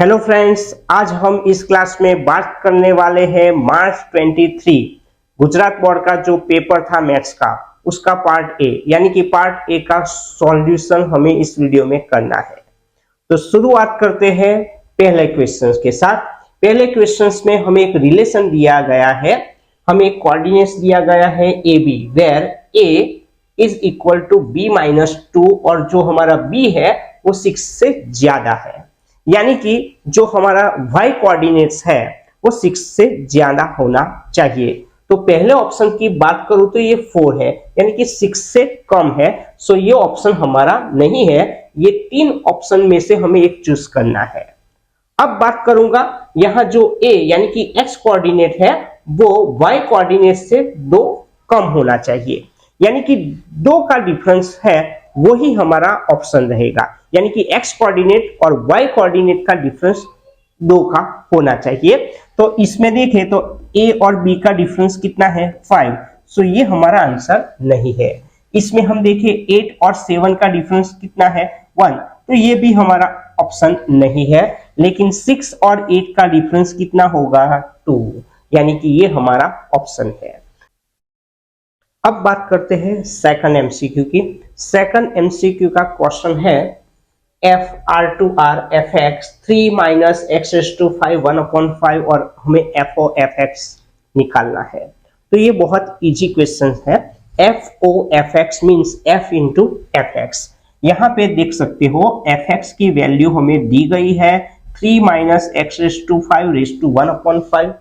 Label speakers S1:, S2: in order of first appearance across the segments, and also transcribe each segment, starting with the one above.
S1: Hello friends, आज हम इस क्लास में बात करने वाले हैं मार्च 23 गुजरात बोर्ड का जो पेपर था मैथ्स का, उसका पार्ट ए, यानी कि पार्ट ए का सॉल्यूशन हमें इस वीडियो में करना है। तो शुरुआत करते हैं पहले क्वेश्चंस के साथ। पहले क्वेश्चंस में हमें एक रिलेशन दिया गया है, हमें एक कोऑर्डिनेट्स दिया गया है a b, where a is equal to b minus 2 और जो हमारा बी है वो 6 से ज्यादा है, यानी कि जो हमारा y कोऑर्डिनेट्स है वो 6 से ज्यादा होना चाहिए। तो पहले ऑप्शन की बात करूं तो ये 4 है, यानी कि 6 से कम है, सो ये ऑप्शन हमारा नहीं है। ये तीन ऑप्शन में से हमें एक चूज करना है। अब बात करूंगा यहां जो a यानी कि x कोऑर्डिनेट है वो y कोऑर्डिनेट से 2 कम होना चाहिए, यानी कि 2 का डिफरेंस है वही हमारा ऑप्शन रहेगा, यानी कि x कोऑर्डिनेट और y कोऑर्डिनेट का डिफरेंस 2 का होना चाहिए। तो इसमें देखें तो a और b का डिफरेंस कितना है 5, सो ये हमारा आंसर नहीं है। इसमें हम देखें 8 और 7 का डिफरेंस कितना है 1, तो ये भी हमारा ऑप्शन नहीं है। लेकिन 6 और 8 का डिफरेंस कितना होगा 2, यानी कि ये हमारा ऑप्शन है। अब बात करते हैं सेकंड एमसीक्यू की। सेकंड एमसीक्यू का क्वेश्चन है f r2r fx 3 minus x raise to 5 1/5 और हमें f o fx निकालना है। तो ये बहुत इजी क्वेश्चन है। f o fx means f into fx। यहाँ पे देख सकते हो fx की वैल्यू हमें दी गई है 3 minus x raise to 5 raise to 1/5।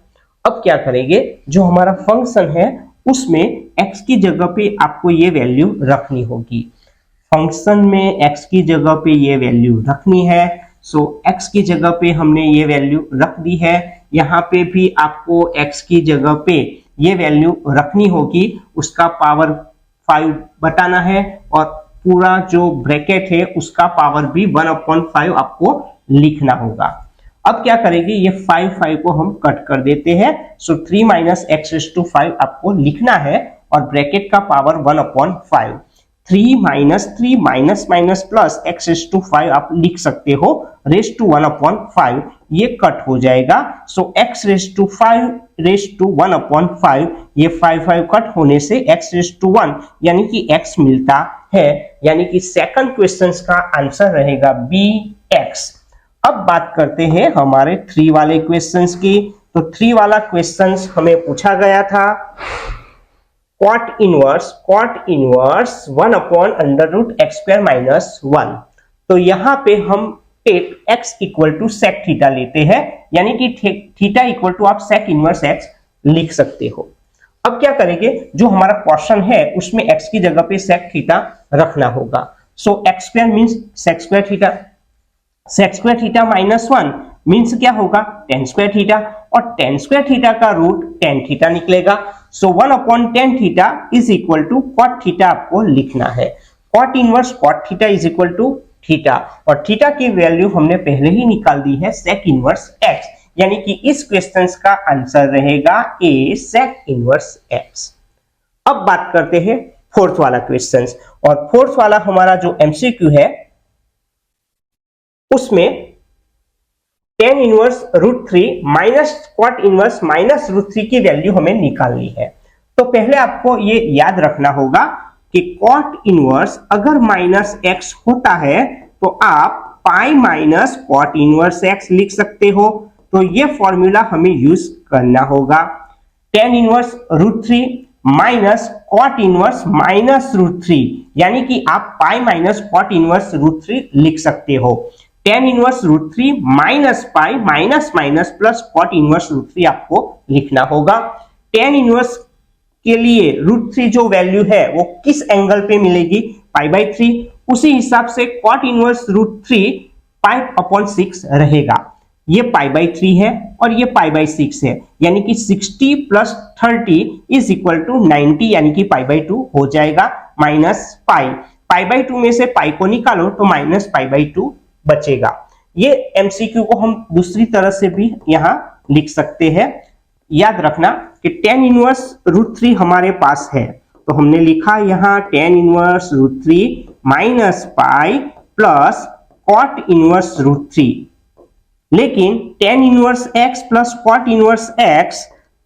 S1: अब क्या करेंगे, जो हमारा फंक्शन है उसमें x की जगह पे आपको ये वैल्यू रखनी होगी। फंक्शन में x की जगह पे ये वैल्यू रखनी है, सो x की जगह पे हमने ये वैल्यू रख दी है। यहाँ पे भी आपको x की जगह पे ये वैल्यू रखनी होगी, उसका पावर 5 बताना है और पूरा जो ब्रैकेट है उसका पावर भी 1/5 आपको लिखना होगा। अब क्या करेंगे, ये 5 को हम कट कर देते हैं, so 3 minus x raise to 5 आपको लिखना है और ब्रैकेट का power 1/5। 3 minus 3 minus minus plus x raise to 5 आप लिख सकते हो रेज टू 1/5, ये कट हो जाएगा। So x raise to 5 raise to 1/5, ये 5 कट होने से एक्स रेज टू 1 यानी कि x मिलता है, यानी कि सेकंड क्वेश्चन का आंसर रहेगा बी x। अब बात करते हैं हमारे 3 वाले क्वेश्चंस की। तो 3 वाला क्वेश्चंस हमें पूछा गया था cot इनवर्स 1/√x² - 1। तो यहाँ पे हम x equal to sec theta लेते हैं, यानी कि थीटा इक्वल टू आप सेक इनवर्स x लिख सकते हो। अब क्या करेंगे, जो हमारा क्वेश्चन है उसमें x की जगह पे सेक थीटा रखना होगा। So x² means sec square theta, sec square theta minus 1 means क्या होगा tan स्क्वायर थीटा, और tan स्क्वायर थीटा का रूट tan थीटा निकलेगा। So 1/tan theta is equal to cot theta आपको लिखना है। cot inverse cot theta is equal to theta, और theta की वैल्यू हमने पहले ही निकाल दी है sec इनवर्स x, यानी कि इस क्वेश्चन का आंसर रहेगा a sec इनवर्स x। अब बात करते हैं फोर्थ वाला क्वेश्चन, और फोर्थ वाला हमारा जो एमसीक्यू है उसमें tan inverse √3 minus cot inverse minus √3 की वैल्यू हमें निकालनी है। तो पहले आपको ये याद रखना होगा कि cot इनवर्स अगर माइनस x होता है तो आप pi minus cot inverse x लिख सकते हो। तो ये फॉर्मूला हमें यूज करना होगा। tan inverse √3 minus cot inverse minus √3, यानी कि आप पाई माइनस cot इनवर्स √3 लिख सकते हो। tan inverse √3 minus pi minus minus plus cot inverse √3 आपको लिखना होगा। tan इनवर्स के लिए √3 जो वैल्यू है वो किस एंगल पे मिलेगी, π/3, उसी हिसाब से cot इनवर्स √3 π/6 रहेगा। ये π/3 है और ये π/6 है, यानी कि 60 प्लस 30 इज इक्वल टू 90, यानी कि π/2 हो जाएगा माइनस π/2 में से पाई को निकालो तो माइनस π/2 बचेगा। ये एमसीक्यू को हम दूसरी तरह से भी यहां लिख सकते हैं। याद रखना कि tan इनवर्स √3 हमारे पास है, तो हमने लिखा यहां tan inverse √3 minus pi plus cot inverse √3। लेकिन tan inverse x plus cot inverse x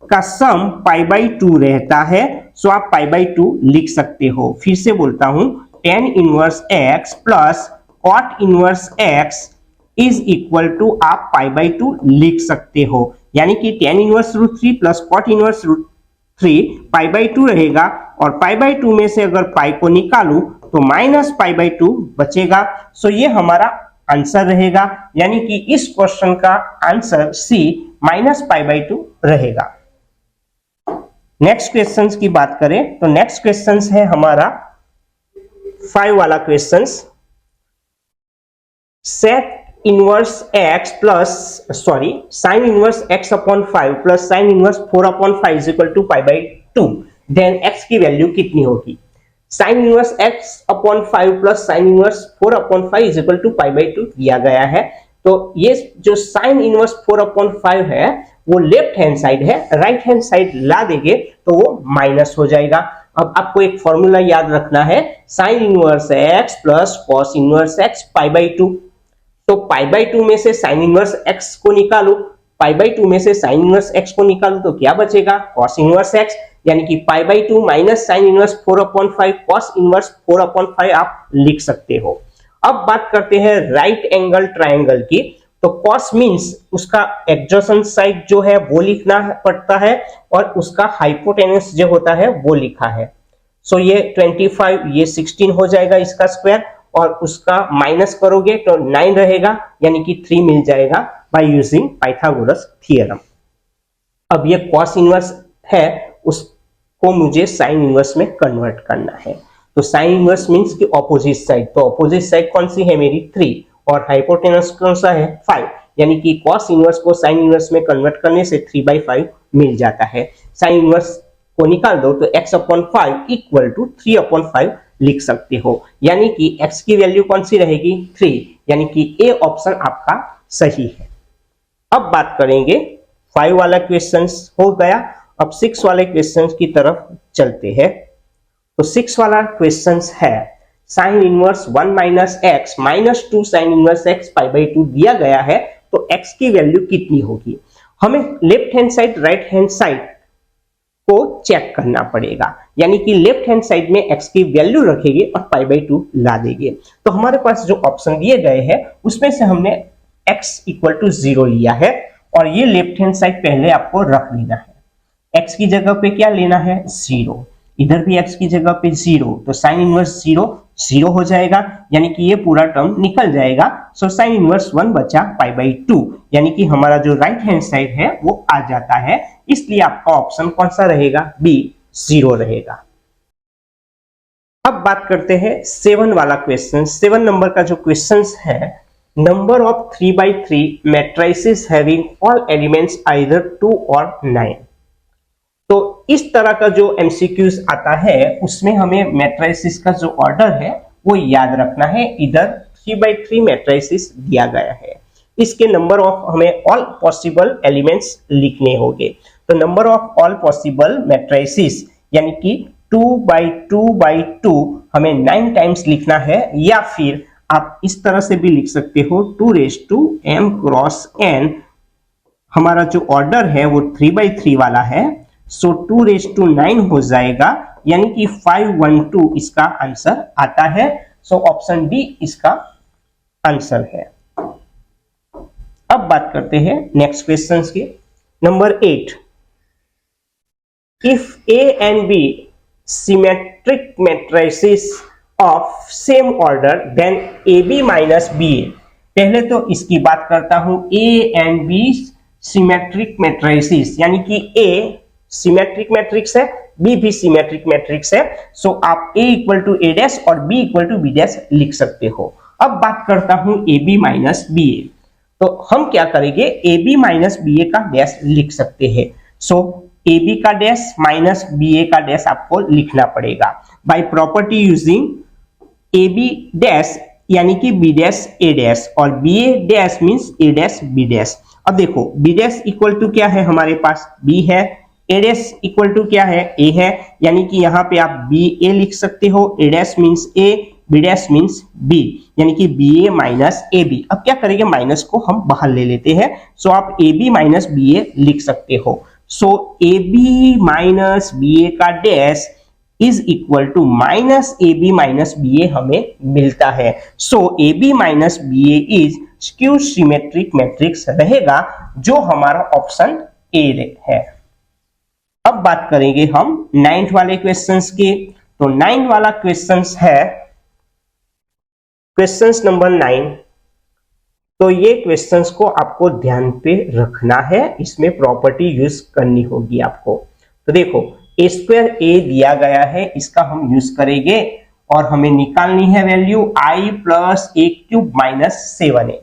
S1: का सम π/2 रहता है, सो आप π/2 लिख सकते हो। फिर से बोलता हूं, tan inverse x plus cot inverse x is equal to आप π/2 लिख सकते हो, यानी कि tan inverse root 3 plus cot inverse root 3 π/2 रहेगा, और π/2 में से अगर पाई को निकालू तो माइनस π/2 बचेगा। सो ये हमारा आंसर रहेगा, यानी कि इस क्वेश्चन का आंसर सी माइनस π/2 रहेगा। नेक्स्ट क्वेश्चन की बात करें तो नेक्स्ट क्वेश्चन है हमारा 5 वाला question. Set inverse x plus sine inverse x upon 5 plus sine inverse 4 upon 5 is equal to π/2, then x की वैल्यू कितनी होगी? Sine inverse x upon 5 plus sine inverse 4 upon 5 is equal to π/2 दिया गया है। तो ये जो साइन इनवर्स 4 अपॉन 5 है वो लेफ्ट हैंड साइड है, राइट हैंड साइड ला देंगे तो वो माइनस हो जाएगा। अब आपको एक फॉर्मूला याद रखना है, sign inverse x plus cos inverse x π/2। तो π/2 में से साइन इनवर्स x को निकालो, π/2 में से साइन इनवर्स x को निकालो तो क्या बचेगा? कॉस इनवर्स x, यानी कि π/2 minus sine inverse 4 upon 5 cos inverse 4 upon 5 आप लिख सकते हो। अब बात करते हैं राइट एंगल ट्रायंगल की। तो कॉस मींस उसका एडजेसेंट साइड जो है वो लिखना पड़ता है, और उसका हाइपोटेनस जो होता है वो लिखा है। सो ये 25, ये 16 हो जाएगा इसका स्क्वायर, और उसका माइनस करोगे तो 9 रहेगा, यानी कि 3 मिल जाएगा बाय यूजिंग पाइथागोरस थ्योरम। अब ये कॉस इनवर्स है, उसको मुझे साइन इनवर्स में कन्वर्ट करना है। तो साइन इनवर्स मींस कि ऑपोजिट साइड, तो ऑपोजिट साइड कौन सी है मेरी? 3, और हाइपोटेनस कौन सा है? 5, यानी कि कॉस इनवर्स को साइन इनवर्स में कन्वर्ट करने से 3/5 मिल जाता है। साइन इनवर्स को निकाल दो तो x upon 5 equal to 3 upon 5 लिख सकते हो, यानी कि x की वैल्यू कौन सी रहेगी? 3, यानी कि ए ऑप्शन आपका सही है। अब बात करेंगे 5 वाला क्वेश्चन हो गया, अब 6 वाले क्वेश्चन की तरफ चलते हैं। तो 6 वाला क्वेश्चन है sine inverse 1 minus x minus 2 sign inverse x π/2 दिया गया है, तो x की वैल्यू कितनी होगी? हमें left hand side right hand side को चेक करना पड़ेगा, यानी कि लेफ्ट हैंड साइड में x की वैल्यू रखेंगे और π/2 ला देंगे। तो हमारे पास जो ऑप्शन दिए गए हैं उसमें से हमने x इक्वल टू 0 लिया है, और ये लेफ्ट हैंड साइड पहले आपको रख लेना है। x की जगह पे क्या लेना है? 0, इधर भी x की जगह पे 0, तो साइन इनवर्स 0 0 हो जाएगा, यानी कि ये पूरा टर्म निकल जाएगा। सो साइन इनवर्स 1 बचा π/2, यानी कि हमारा जो राइट हैंड साइड है वो आ जाता है, इसलिए आपका ऑप्शन कौन सा रहेगा? बी, 0 रहेगा। अब बात करते हैं 7 वाला क्वेश्चन। 7 नंबर का जो क्वेश्चन है, number of 3x3 matrices having all elements either 2 और 9। तो इस तरह का जो एमसीक्यूज आता है उसमें हमें मैट्रिसेस का जो ऑर्डर है वो याद रखना है। इधर 3x3 मैट्रिसेस दिया गया है, इसके नंबर ऑफ हमें ऑल पॉसिबल एलिमेंट्स लिखने होंगे। तो number of all possible matrices यानी कि 2x2x2 हमें 9 टाइम्स लिखना है, या फिर आप इस तरह से भी लिख सकते हो 2m क्रॉस n। हमारा जो ऑर्डर है वो 3x3 वाला है, सो 2⁹ हो जाएगा, यानी कि 512 इसका आंसर आता है। सो ऑप्शन डी इसका आंसर है। अब बात करते हैं नेक्स्ट क्वेश्चन की। नंबर 8, if A and B symmetric matrices of same order then A B minus B A. पहले तो इसकी बात करता हूं, A and B symmetric matrices, यानी कि ए सिमेट्रिक मैट्रिक्स है, बी भी सिमेट्रिक मैट्रिक्स है। सो आप a equal to A dash और b equal to B dash लिख सकते हो। अब बात करता हूं A B minus B A, तो हम क्या करेंगे? A B minus B A का डैश लिख सकते हैं। सो ए बी का डैश माइनस बी ए का डैश आपको लिखना पड़ेगा by property using A B dash, यानी कि बी डैश ए डैश, और B A dash means A dash B dash. अब देखो बी डैश इक्वल टू क्या है हमारे पास? बी है। ए डैश इक्वल टू क्या है? ए है, यानी कि यहाँ पे आप बी ए लिख सकते हो। A dash means A, B dash means B, यानी कि B A minus A B. अब क्या करेंगे, माइनस को हम बाहर ले लेते हैं, सो आप A B minus B A लिख सकते हो। So A B minus B A का dash is equal to minus A B minus B A हमें मिलता है। So A B minus B A is skew symmetric matrix रहेगा, जो हमारा ऑप्शन ए है। अब बात करेंगे हम 9th वाले क्वेश्चंस की। तो 9 वाला क्वेश्चंस है क्वेश्चंस नंबर 9। तो ये क्वेश्चंस को आपको ध्यान पे रखना है, इसमें प्रॉपर्टी यूज करनी होगी आपको। तो देखो, ए स्क्वायर ए दिया गया है, इसका हम यूज करेंगे और हमें निकालनी है value I plus A cube minus 7a।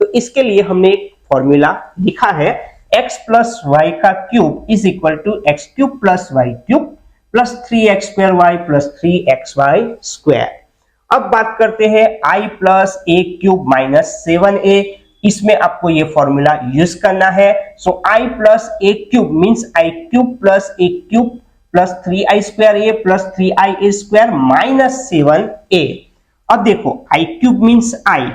S1: तो इसके लिए हमने एक फॉर्मूला लिखा है, x प्लस वाई का cube is equal to x cube plus y cube plus 3x square y plus 3xy square. अब बात करते हैं i plus A cube minus 7a, इसमें आपको ये फॉर्मूला यूज करना है। So i plus A cube means I cube plus A cube plus 3i square A plus 3i square minus 7a। अब देखो, I cube means I,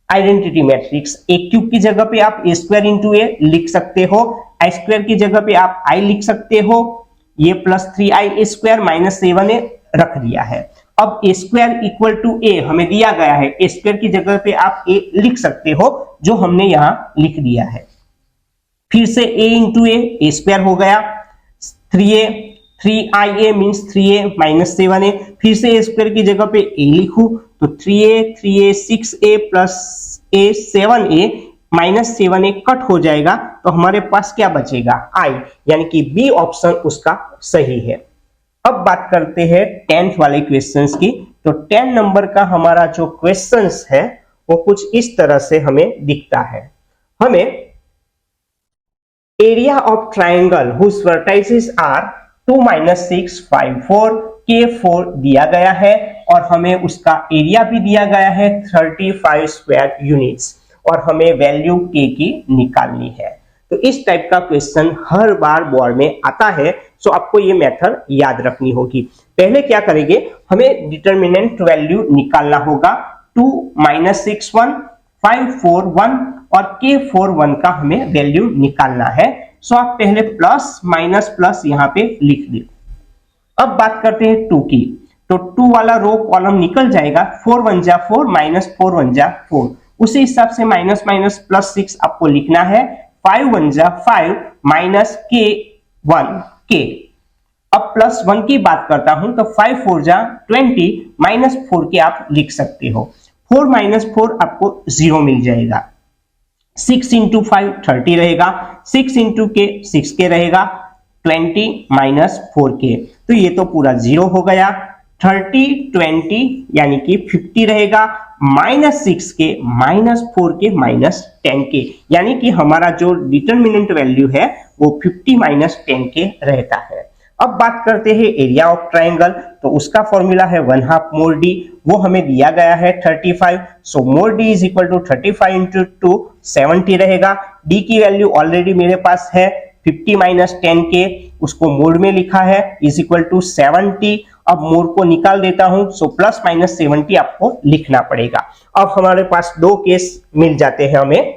S1: identity matrix, A cube की जगह पे आप ए स्क्वायर इंटू ए लिख सकते हो, आई स्क्वायर की जगह पे आप आई लिख सकते हो, ये plus 3i square minus 7a रख दिया है। अब ए स्क्वायर इक्वल टू ए हमें दिया गया है, ए स्क्वायर की जगह पे आप ए लिख सकते हो, जो हमने यहां लिख दिया है। फिर से ए इंटू ए स्क्वायर हो गया, 3a 3ia means 3a minus 7a, फिर से ए स्क्वायर की जगह पे ए लिखूं तो 3a 6a plus a 7a minus 7a cut हो जाएगा, तो हमारे पास क्या बचेगा, i, यानी कि बी ऑप्शन उसका सही है। अब बात करते हैं 10th वाले क्वेश्चंस की। तो 10 नंबर का हमारा जो क्वेश्चंस है वो कुछ इस तरह से हमें दिखता है। हमें area of triangle whose vertices are 2 - 6 5 4 K4 दिया गया है और हमें उसका एरिया भी दिया गया है 35 स्क्वायर यूनिट्स, और हमें वैल्यू K की निकालनी है। तो इस टाइप का क्वेश्चन हर बार बोर्ड में आता है, सो आपको ये मेथड याद रखनी होगी। पहले क्या करेंगे, हमें डिटर्मिनेंट वैल्यू निकालना होगा, 2 - 6 1 5 4 1 और K4 1 का हमें वैल्यू निकालना है। सो आप पहले प्लस माइनस प्लस यहां पे लिख दे। अब बात करते हैं 2 की। तो 2 वाला रो कॉलम निकल जाएगा, 4 1 जा 4 माइनस 4 1 जा 4, उसी हिसाब से माइनस माइनस प्लस 6 आपको लिखना है, 5 1 जा 5 माइनस K1 K। अब प्लस 1 की बात करता हूं तो 5 4 जा 20 माइनस 4 के आप लिख सकते हो, 4 माइनस 4 आपको 0 मिल जाएगा, 6 इंटू 5 30 रहेगा, 6 इंटू के 6 के रहेगा, 20 माइनस 4 के, तो ये तो पूरा 0 हो गया, 30 20 यानी कि 50 रहेगा, माइनस 6 के माइनस 4 के माइनस 10 के, यानी कि हमारा जो डिटर्मिनेंट वैल्यू है वो 50 माइनस 10 के रहता है। अब बात करते हैं एरिया ऑफ ट्राइंगल। तो उसका फॉर्मूला है 1/2 मोर डी, वो हमें दिया गया है 35, so more D is equal to 35 into 2 70 रहेगा। डी की वैल्यू ऑलरेडी मेरे पास है 50 माइनस 10 के, उसको मोड में लिखा है इज इक्वल टू 70। अब मोड को निकाल देता हूं, सो प्लस माइनस 70 आपको लिखना पड़ेगा। अब हमारे पास दो केस मिल जाते हैं हमें,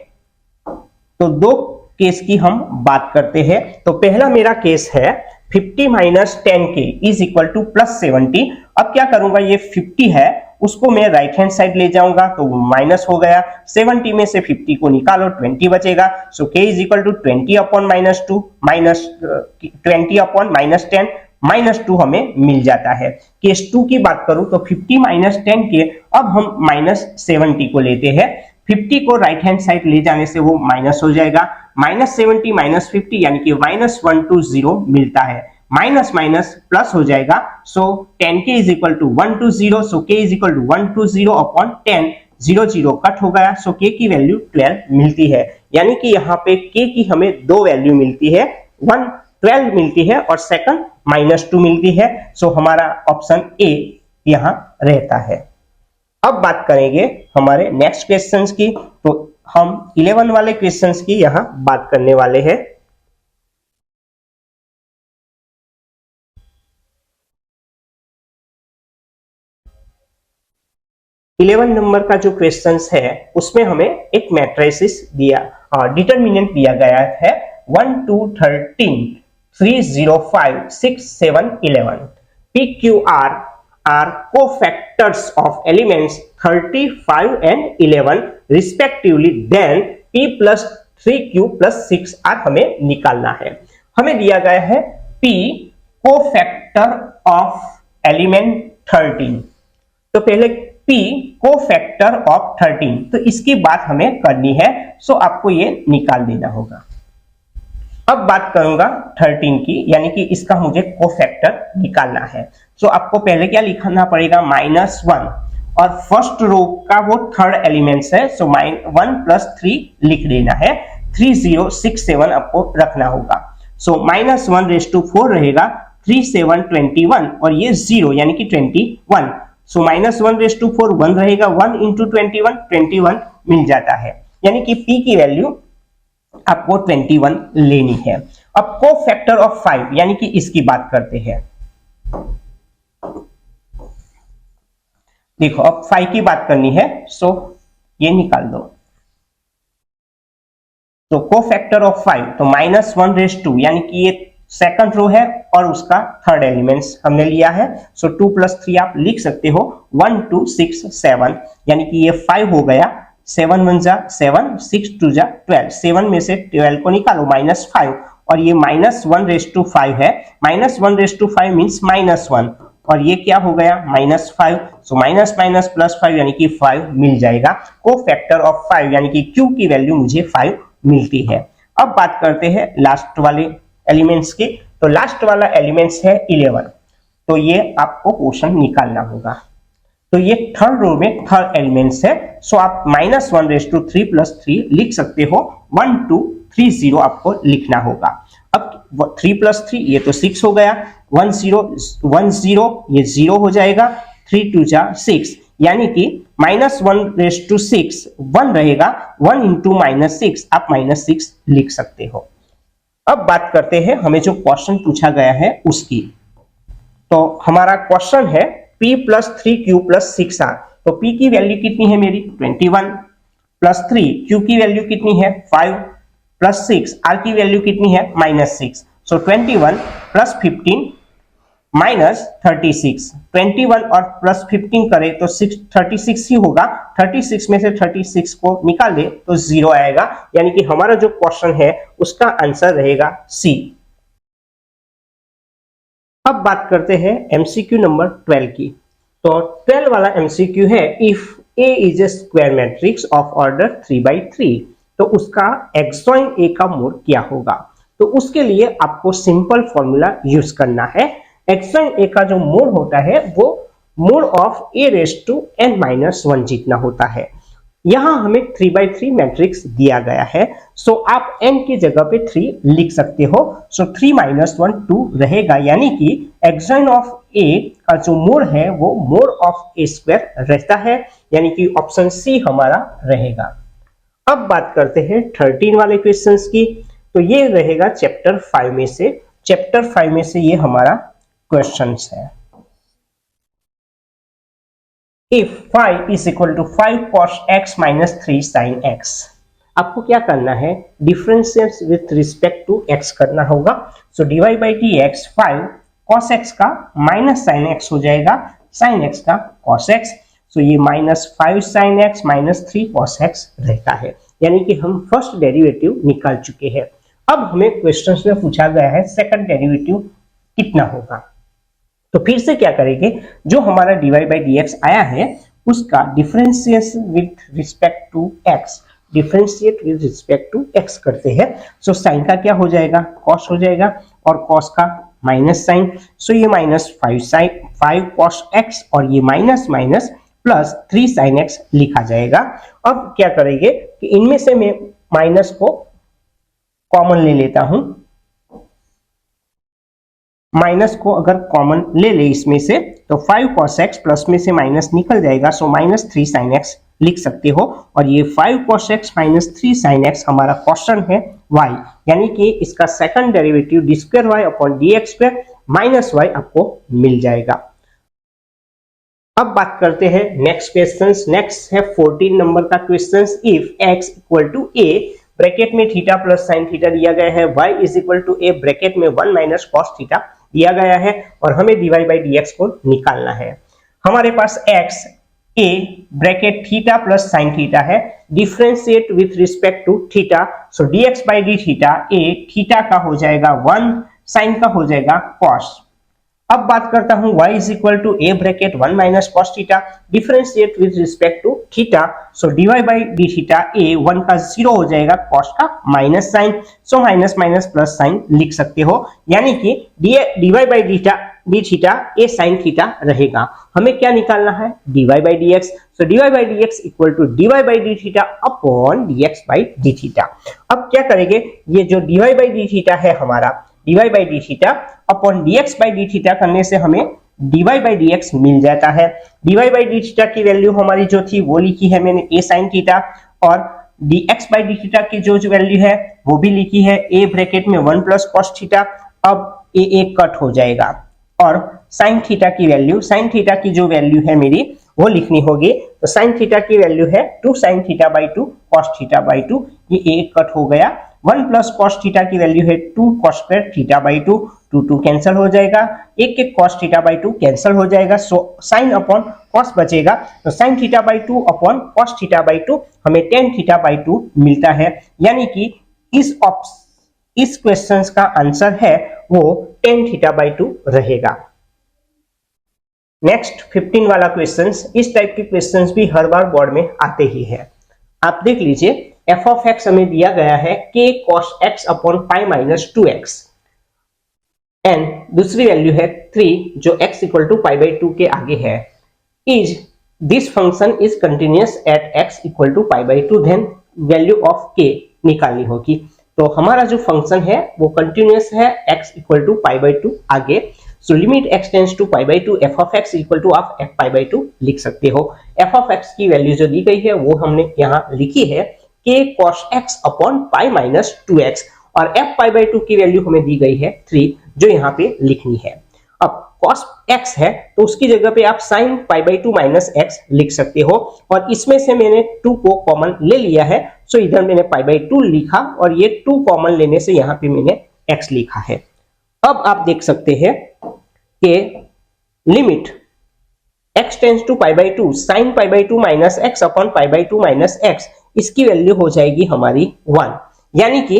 S1: तो दो केस की हम बात करते हैं। तो पहला मेरा केस है 50 माइनस 10 के इज इक्वल टू प्लस 70। अब क्या करूंगा, ये 50 है उसको मैं राइट हैंड साइड ले जाऊंगा तो माइनस हो गया, 70 में से 50 को निकालो 20 बचेगा, so k is equal to 20 upon minus 2 minus 20 upon minus 10 minus 2 हमें मिल जाता है। केस 2 की बात करूं तो 50 माइनस 10 के, अब हम माइनस 70 को लेते हैं, 50 को राइट हैंड साइड ले जाने से वो माइनस हो जाएगा, माइनस 70 माइनस 50 यानी कि माइनस 120 मिलता है, माइनस माइनस प्लस हो जाएगा, so 10k is equal to 120, so k is equal to 120 upon 10, 0 0 cut हो गया, सो k की वैल्यू 12 मिलती है। यानी कि यहाँ पे k की हमें दो वैल्यू मिलती है, 12 मिलती है और सेकंड -2 मिलती है, सो हमारा ऑप्शन ए यहाँ रहता है। अब बात करेंगे हमारे नेक्स्ट क्वेश्चंस की। तो हम 11 वाले क्वेश्चंस की यहां बात करने वाले हैं। 11 नंबर का जो क्वेश्चन है उसमें हमें एक मैट्रिसेस दिया डिटरमिनेंट दिया गया है 1 2 13 3 0 5 6 7 11 P Q R are cofactors of elements 35 and 11 respectively, then P plus 3Q plus 6 R हमें निकालना है। हमें दिया गया है P कोफैक्टर ऑफ एलिमेंट 13, तो पहले P कोफैक्टर ऑफ 13, तो इसकी बात हमें करनी है, सो आपको ये निकाल देना होगा। अब बात करूंगा 13 की, यानी कि इसका मुझे कोफैक्टर निकालना है। सो आपको पहले क्या लिखना पड़ेगा, -1, और फर्स्ट रो का वो थर्ड एलिमेंट्स है, सो 1 + 3 लिख देना है। 3067 आपको रखना होगा। सो -1/4 रहेगा, 3 7 21 और ये 0 यानी कि 21। सो -1/4 1 रहेगा, 1 × 21 21 मिल जाता है, यानी कि P की वैल्यू आपको 21 लेनी है। अब कोफैक्टर ऑफ 5 यानी कि इसकी बात करते हैं। देखो अब 5 की बात करनी है, सो ये निकाल दो। तो कोफैक्टर ऑफ 5 तो -1/2 यानी कि ये सेकंड रो है और उसका थर्ड एलिमेंट्स हमने लिया है। सो 2 + 3 आप लिख सकते हो, 1 2 6 7 यानी कि ये 5 हो गया। 7 1 जा 7, 6 2 जा 12, 7 में से 12 को निकालो, -5, और ये -1/5 है। -1/5 मीन्स -1, और ये क्या हो गया, -5। सो माइनस माइनस +5 यानी कि 5 मिल जाएगा। कोफैक्टर ऑफ 5 यानी कि Q की वैल्यू मुझे 5 मिलती है। अब बात करते हैं लास्ट वाले एलिमेंट्स की। तो लास्ट वाला एलिमेंट्स है 11, तो ये आपको क्वेश्चन निकालना होगा। तो ये थर्ड रो में थर्ड एलिमेंट्स है, सो आप -1/3 + 3 लिख सकते हो। 1 2 3 0 आपको लिखना होगा। अब 3 + 3 ये तो 6 हो गया, 1 0 1 0 ये 0 हो जाएगा, 3 2 जा 6 यानी कि -1/6 1 रहेगा, 1 × -6 आप -6 लिख सकते हो। अब बात करते हैं हमें जो क्वेश्चन पूछा गया है उसकी। तो हमारा क्वेश्चन है P + 3Q + 6R। तो P की वैल्यू कितनी है मेरी, 21 + 3, Q की वैल्यू कितनी है, 5 + 6, R की वैल्यू कितनी है, -6। सो 21 + 15 -36, 21 और +15 करें तो 36 ही होगा। 36 में से 36 को निकाल दे तो 0 आएगा, यानी कि हमारा जो क्वेश्चन है उसका आंसर रहेगा C। अब बात करते हैं MCQ नंबर 12 की। तो 12 वाला MCQ है, if A is a square matrix of order 3/3, तो उसका एक्सॉइन A का मोड क्या होगा। तो उसके लिए आपको सिंपल फॉर्मूला यूज करना है। एक्सॉइन A का जो मोड होता है वो मोड ऑफ A⁻n−1 जितना होता है। यहां हमें 3/3 मैट्रिक्स दिया गया है, सो आप n की जगह पे 3 लिख सकते हो। सो 3 - 1 2 रहेगा, यानी कि एक्सॉइन ऑफ A का जो मोड है वो मोड ऑफ A² रहता है, यानी कि ऑप्शन C हमारा रहेगा। अब बात करते हैं 13 वाले क्वेश्चंस की। तो ये रहेगा चैप्टर 5 में से। चैप्टर 5 में से ये हमारा क्वेश्चंस है। If phi is equal to 5 cos x minus 3 sin x, आपको क्या करना है, differentiate with respect to x करना होगा। So divide by dx 5 cos x का माइनस sin x हो जाएगा, sin x का cos x। सो ये -5 sin x -3 cos x रहता है, यानी कि हम फर्स्ट डेरिवेटिव निकाल चुके हैं। अब हमें क्वेश्चन में पूछा गया है सेकंड डेरिवेटिव कितना होगा। तो फिर से क्या करेंगे, जो हमारा डिवाइड बाई dx आया है उसका differentiation with respect to x, differentiate with respect to x करते हैं। सो साइन का क्या हो जाएगा, cos हो जाएगा, और cos का माइनस साइन। सो ये -5 cos x और ये माइनस माइनस +3 sin x लिखा जाएगा। अब क्या करेंगे कि इनमें से मैं माइनस को कॉमन ले लेता हूं। माइनस को अगर कॉमन ले ले इसमें से तो 5 cos x प्लस में से माइनस निकल जाएगा, सो -3 sin x लिख सकते हो। और ये 5 cos x -3 sin x हमारा क्वेश्चन है y, यानी कि इसका second derivative d² y/dx² - y आपको मिल जाएगा। अब बात करते हैं नेक्स्ट क्वेश्चंस। नेक्स्ट है 14 नंबर का questions. If x equal to a bracket में थीटा प्लस साइन थीटा दिया गया है, y is equal to a bracket में 1 माइनस कॉस थीटा दिया गया है और हमें dy बाई dx को निकालना है। हमारे पास x a bracket theta plus sine theta है, differentiate with respect to theta, so dx by d theta a theta का हो जाएगा 1, साइन का हो जाएगा कॉस। अब बात करता हूं y is equal to a bracket 1 minus cos theta, differentiate with respect to theta, so dy by d theta a 1 का 0 हो जाएगा, कॉस का minus sine, so minus minus plus sine लिख सकते हो, यानी कि dy by d theta a sine theta रहेगा। हमें क्या निकालना है? dy by dx, so dy by dx equal to dy by d theta upon dx by d theta. अब क्या करेंगे? ये जो dy बाई डी थीटा है हमारा, dy by d theta upon dx by d theta करने से हमें dy बाई dx मिल जाता है। dy बाई डी थीटा की वैल्यू हमारी जो थी वो लिखी है मैंने a sin थीटा, और dx बाई डी थीटा की जो वैल्यू है वो भी लिखी है a ब्रैकेट में 1 प्लस कॉस थीटा। अब a कट हो जाएगा और sin थीटा की वैल्यू, sin थीटा की जो वैल्यू है मेरी वो लिखनी होगी, तो sin थीटा की वैल्यू है 2 sin theta by 2 cos theta by 2, ये a कट हो गया। 1 प्लस कॉस थीटा की वैल्यू है 2 cos square theta by 2, 2 cancel हो जाएगा, एक एक cos थीटा बाई 2 कैंसिल हो जाएगा, सो sin अपॉन cos बचेगा, तो sin theta by 2 upon cos theta by 2 हमें tan थीटा बाई 2 मिलता है, यानी कि इस क्वेश्चन का आंसर है वो tan थीटा बाई 2 रहेगा। नेक्स्ट 15 वाला क्वेश्चन, इस टाइप के क्वेश्चंस भी हर बार बोर्ड में आते ही है। आप देख लीजिए, f ऑफ x हमें दिया गया है k cos x upon pi minus 2x, and दूसरी वैल्यू है 3 जो x equal to pi by 2 के आगे है। Is this function is continuous at x equal to pi by 2, then value of k निकालनी होगी। तो हमारा जो फंक्शन है वो कंटिन्यूअस है x equal to pi by 2 आगे, so limit x tends to pi by 2 f of x equal to आप f पाई बाई 2 लिख सकते हो। f ऑफ x की वैल्यू जो दी गई है वो हमने यहाँ लिखी है k cos x upon pi minus 2x, और f पाई बाई 2 की वैल्यू हमें दी गई है 3 जो यहाँ पे लिखनी है। अब cos x है तो उसकी जगह पे आप sin pi by 2 minus x लिख सकते हो, और इसमें से मैंने 2 को कॉमन ले लिया है, सो इधर मैंने पाई बाई 2 लिखा और ये 2 कॉमन लेने से यहाँ पे मैंने x लिखा है। अब आप देख सकते हैं कि limit x tends to pi by 2 sin pi by 2 minus x upon pi by 2 minus x, इसकी वैल्यू हो जाएगी हमारी 1, यानी कि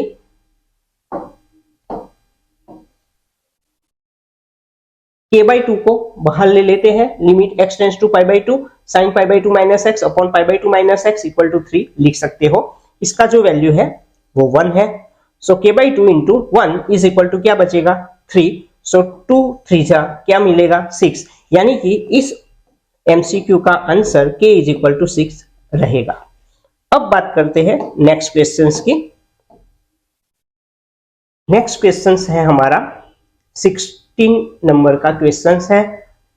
S1: k बाई 2 को बाहर ले लेते हैं, limit x tends to pi by 2 sin pi by 2 minus x upon pi by 2 minus x equal to 3 लिख सकते हो। इसका जो वैल्यू है वो 1 है, so k by 2 into 1 is equal to क्या बचेगा 3, सो 2 3 जा क्या मिलेगा 6, यानी कि इस MCQ का answer k is equal to 6 रहेगा। अब बात करते हैं नेक्स्ट क्वेश्चंस की। नेक्स्ट क्वेश्चंस है हमारा 16 नंबर का क्वेश्चंस है।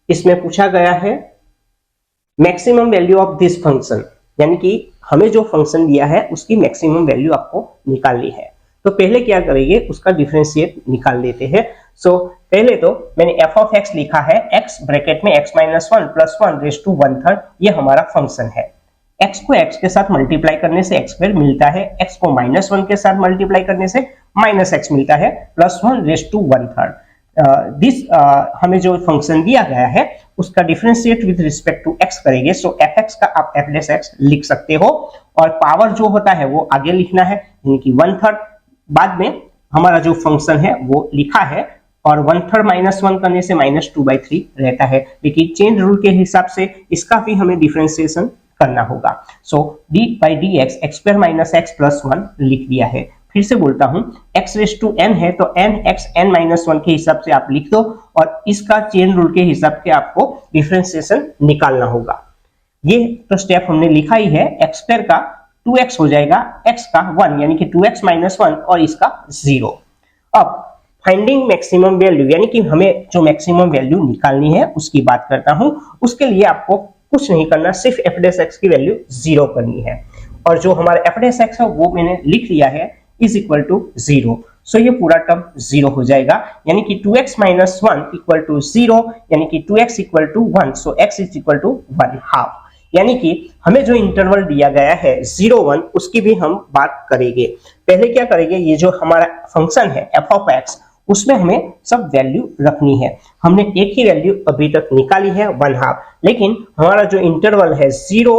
S1: इसमें पूछा गया है maximum value of this function, यानी कि हमें जो फंक्शन दिया है उसकी मैक्सिमम वैल्यू आपको निकालनी है। तो पहले क्या करेंगे, उसका डिफरेंशिएट निकाल लेते हैं। सो पहले तो मैंने f ऑफ x लिखा है, x ब्रैकेट में x minus 1 plus 1 raise to 1/3, ये हमारा फंक्शन है। x को x के साथ मल्टीप्लाई करने से x स्क्वायर मिलता है, x को माइनस 1 के साथ मल्टीप्लाई करने से माइनस x मिलता है, प्लस 1 रेज टू 1/3। हमें जो फंक्शन दिया गया है उसका differentiate with respect to x करेंगे, सो fx का आप f डेस x लिख सकते हो, और पावर जो होता है वो आगे लिखना है, यानी कि 1/3 बाद में हमारा जो फंक्शन है वो लिखा है, और 1/3 माइनस 1 करने से माइनस 2/3 रहता है, लेकिन चेन रूल के हिसाब से इसका भी हमें डिफरेंशिएशन करना होगा। सो d by D x x square minus x plus 1 लिख दिया है। फिर से बोलता हूं, x रेज टू n है तो n x n माइनस 1 के हिसाब से आप लिख दो, और इसका चेन रूल के हिसाब से आपको डिफरेंशिएशन निकालना होगा। ये तो स्टेप हमने लिखा ही है, x स्क्वायर का 2x हो जाएगा, x का 1 यानी कि 2x माइनस 1 और इसका 0। अब फाइंडिंग मैक्सिमम वैल्यू, यानी कि हमें जो मैक्सिमम वैल्यू निकालनी है उसकी बात करता हूं। उसके लिए आपको कुछ नहीं करना, सिर्फ f डेस x की वैल्यू 0 करनी है, और जो हमारा f डेस x है वो मैंने लिख लिया है इज इक्वल टू 0। सो ये पूरा टर्म 0 हो जाएगा, यानी कि 2x माइनस 1 इक्वल टू 0, यानी कि 2x equal to 1। So x is equal to 1/2, यानी कि हमें जो इंटरवल दिया गया है 0 1 उसकी भी हम बात करेंगे। पहले क्या करेंगे, ये जो हमारा फंक्शन है f ऑफ x उसमें हमें सब वैल्यू रखनी है। हमने एक ही वैल्यू अभी तक निकाली है 1/2, लेकिन हमारा जो इंटरवल है 0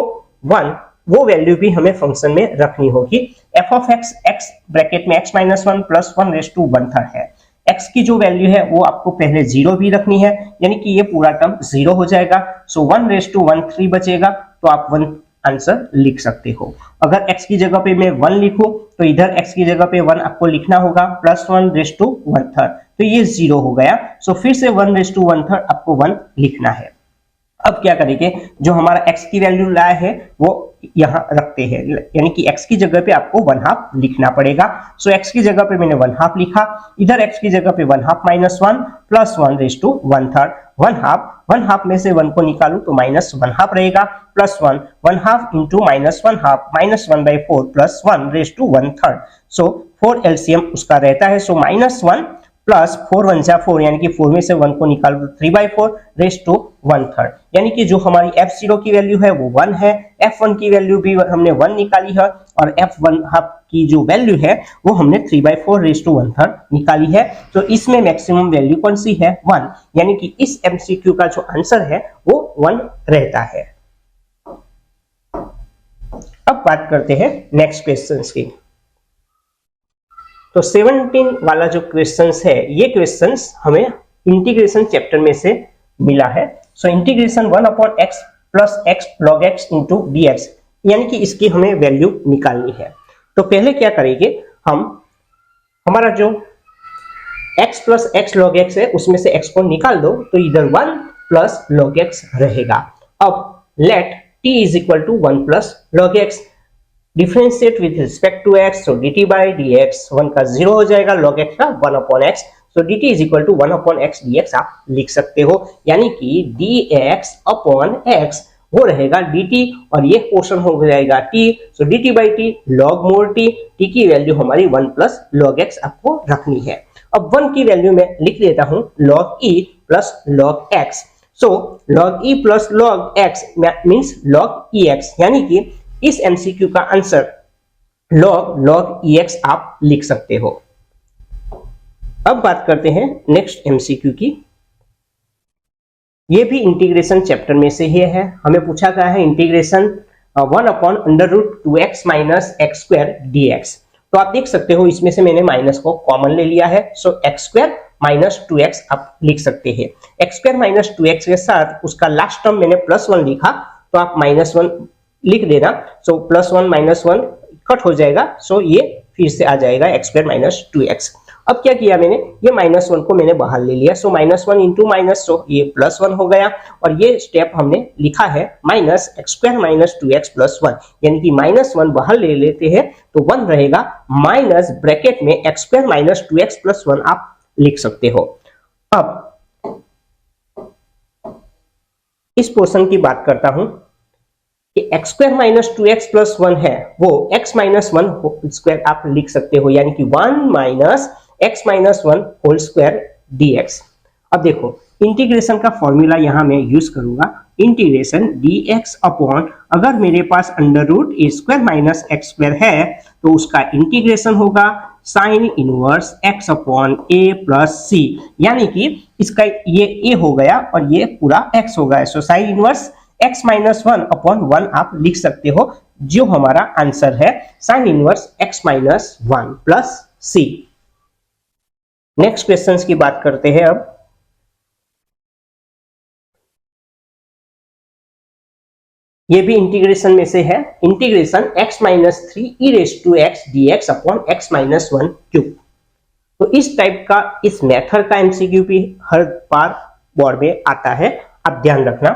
S1: 1 वो वैल्यू भी हमें फंक्शन में रखनी होगी। f of x x bracket में x minus 1 plus 1 raise to 1/3 है। x की जो वैल्यू है वो आपको पहले 0 भी रखनी है, यानी कि ये पूरा टर्म 0 हो जाएगा। सो 1 रेज़ टू 1 3 बचेगा, तो आप 1 आंसर लिख सकते हो। अगर x की जगह पे मैं 1 लिखूं तो इधर x की जगह पे 1 आपको लिखना होगा, प्लस 1 रेज़ टू 1/3, तो ये 0 हो गया। सो फिर से 1 रेज़ टू 1/3 आपको 1 लिखना है। अब क्या करेंगे, जो हमारा x की वैल्यू लाया है वो यहाँ रखते हैं, यानी कि x की जगह पे आपको 1/2 लिखना पड़ेगा। सो x की जगह पे मैंने 1/2 लिखा, इधर x की जगह पे 1/2 माइनस 1 प्लस 1 रेज़ टू 1/3। 1/2 में से 1 को निकालू तो माइनस 1/2 रहेगा, plus 1 1/2 into minus 1/2 minus 1/4 plus 1 raise to 1/3। So 4 LCM उसका रहता है। सो माइनस 1 प्लस 4 1 जा 4, यानी कि 4 में से 1 को निकालो 3/4 रेज़ टू 1/3, यानी कि जो हमारी f0 की वैल्यू है वो 1 है, f1 की वैल्यू भी हमने 1 निकाली है, और f1/2 की जो वैल्यू है वो हमने 3/4 रेज़ टू 1/3 निकाली है। तो इसमें मैक्सिमम वैल्यू कौन सी है, 1, यानी कि इस MCQ का जो आंसर है वो 1 रहता है। अब बात करते हैं नेक्स्ट क्वेश्चंस की। तो 17 वाला जो क्वेश्चंस है, ये क्वेश्चंस हमें इंटीग्रेशन चैप्टर में से मिला है। So integration 1/x plus x log x into dx, यानी कि इसकी हमें वैल्यू निकालनी है। तो पहले क्या करेंगे, हम हमारा जो x plus x log x है उसमें से x को निकाल दो, तो इधर 1 प्लस log x रहेगा। अब let t is equal to 1 plus log x, differentiate with respect to x, so dt by dx 1 का 0 हो जाएगा, log x का 1/x, so dt is equal to 1/x dx आप लिख सकते हो, यानी कि dx अपॉन x वो रहेगा dt, और ये पोर्शन हो जाएगा t, so dt by t log more t, t की वैल्यू हमारी 1 प्लस log x आपको रखनी है। अब 1 की वैल्यू में लिख देता हूं log e plus log x, सो log e plus log x means log ex, यानी कि इस MCQ का आंसर log ex आप लिख सकते हो। अब बात करते हैं नेक्स्ट MCQ की। ये भी इंटीग्रेशन चैप्टर में से ही है। हमें पूछा गया है integration 1/√2x minus x square dx। तो आप देख सकते हो इसमें से मैंने माइनस को कॉमन ले लिया है, सो x स्क्वायर माइनस 2x आप लिख सकते हैं। x स्क्वायर माइनस 2x के साथ उसका लास्ट टर्म मैंने +1 लिखा, तो आप -1 लिख देना। सो +1 -1 कट हो जाएगा, सो ये फिर से आ जाएगा x स्क्वायर माइनस 2x। अब क्या किया मैंने, ये -1 को मैंने बाहर ले लिया, सो -1 इंटू माइनस, सो ये +1 हो गया, और ये स्टेप हमने लिखा है minus x square minus 2x plus 1, यानी कि -1 बाहर ले लेते हैं तो 1 रहेगा, माइनस ब्रैकेट में x square minus 2x plus 1 आप लिख सकते हो। अब इस पोर्शन की बात करता हूं कि x square minus 2x plus 1 है, वो x माइनस 1 होल स्क्वायर आप लिख सकते हो, यानी कि 1 minus x minus 1 whole square dx। अब देखो इंटीग्रेशन का फॉर्मूला यहां मैं यूज करूंगा, इंटीग्रेशन dx अपॉन, अगर मेरे पास अंडर रूट ए स्क्वायर माइनस एक्स स्क्वायर है तो उसका इंटीग्रेशन होगा sign inverse x upon a plus c, यानी कि इसका ये a हो गया और ये पूरा x हो गया, so sine inverse x minus 1 upon 1 आप लिख सकते हो, जो हमारा आंसर है sign inverse x minus 1 plus c। Next question की बात करते हैं। अब ये भी इंटीग्रेशन में से है, integration x minus 3 e raise to x dx upon x minus 1 cube. तो इस टाइप का, इस मेथड का MCQ भी हर बार बोर्ड में आता है, आप ध्यान रखना।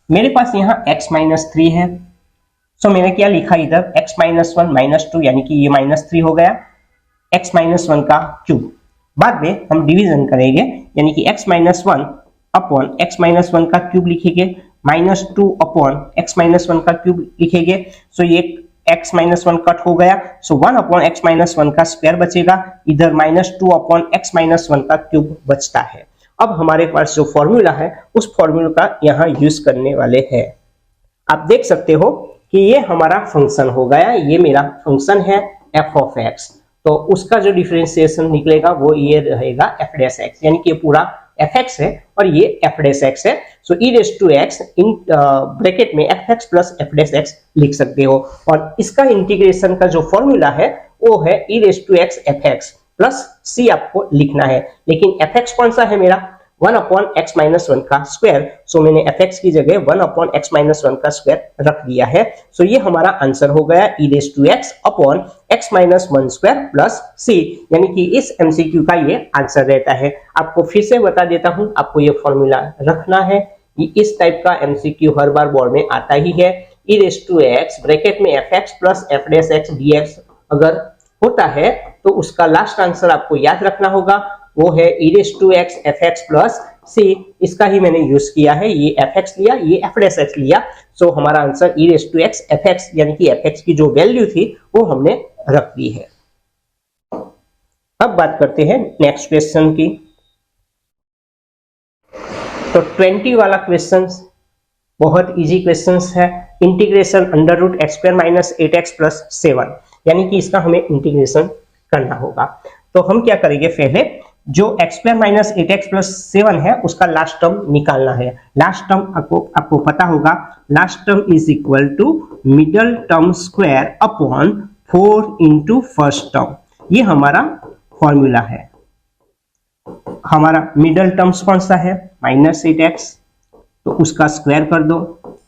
S1: मेरे पास यहाँ x माइनस 3 है, सो मैंने क्या लिखा इधर x माइनस 1 माइनस 2, यानी कि ये -3 हो गया, x माइनस 1 का क्यूब। बाद में हम डिवीजन करेंगे, यानी कि x minus 1 upon x minus 1 का क्यूब लिखेंगे, -2 अपॉन x माइनस 1 का क्यूब लिखेंगे, सो ये x माइनस वन कट हो गया, सो 1 अपॉन एक्स माइनस वन का स्क्वायर बचेगा, इधर -2 अपॉन एक्स माइनस वन का क्यूब बचता है। अब हमारे पास जो फॉर्मूला है उस फॉर्मूला का यहाँ यूज करने वाले हैं। आप देख सकते हो कि ये हमारा फंक्शन हो गया, ये मेरा फंक्शन है f ऑफ x, तो उसका जो डिफरेंशिएशन निकलेगा वो ये रहेगा f डैश x, यानी कि ये पूरा fx है और ये f डैश x है। So e raise to x in bracket में fx plus f dash x लिख सकते हो, और इसका इंटीग्रेशन का जो फॉर्मूला है वो है e raise to x fx plus c आपको लिखना है, लेकिन fx कौन सा है मेरा 1 अपॉन एक्स माइनस वन का स्क्वायर, सो मैंने fx की जगह 1 अपॉन एक्स माइनस वन का स्क्वायर रख दिया है। सो ये हमारा आंसर हो गया e raise to x upon x minus one square plus c, यानी कि इस एमसीक्यू का ये आंसर रहता है। आपको फिर से बता देता हूं, आपको ये फॉर्मूला रखना है, इस टाइप का एमसीक्यू हर बार बोर्ड में आता ही है। e raise to x bracket में fx plus f dash x dx अगर होता है तो उसका लास्ट आंसर आपको याद रखना होगा, वो है e raise to x fx plus c। इसका ही मैंने यूज किया है, ये fx लिया, ये f डैश x लिया, सो हमारा answer e raise to x fx, यानी कि fx की जो वैल्यू थी वो हमने रख दी है। अब बात करते हैं नेक्स्ट क्वेश्चन की। तो 20 वाला क्वेश्चन बहुत इजी क्वेश्चन है, integration under root x square minus 8x plus 7, यानी कि इसका हमें इंटीग्रेशन करना होगा। तो हम क्या करेंगे, पहले जो x square minus 8x plus 7 है उसका लास्ट टर्म निकालना है। लास्ट टर्म आपको पता होगा, last term is equal to middle term square upon 4 into first term, ये हमारा फॉर्मूला है। हमारा मिडल टर्म्स कौन सा है -8x, तो उसका स्क्वायर कर दो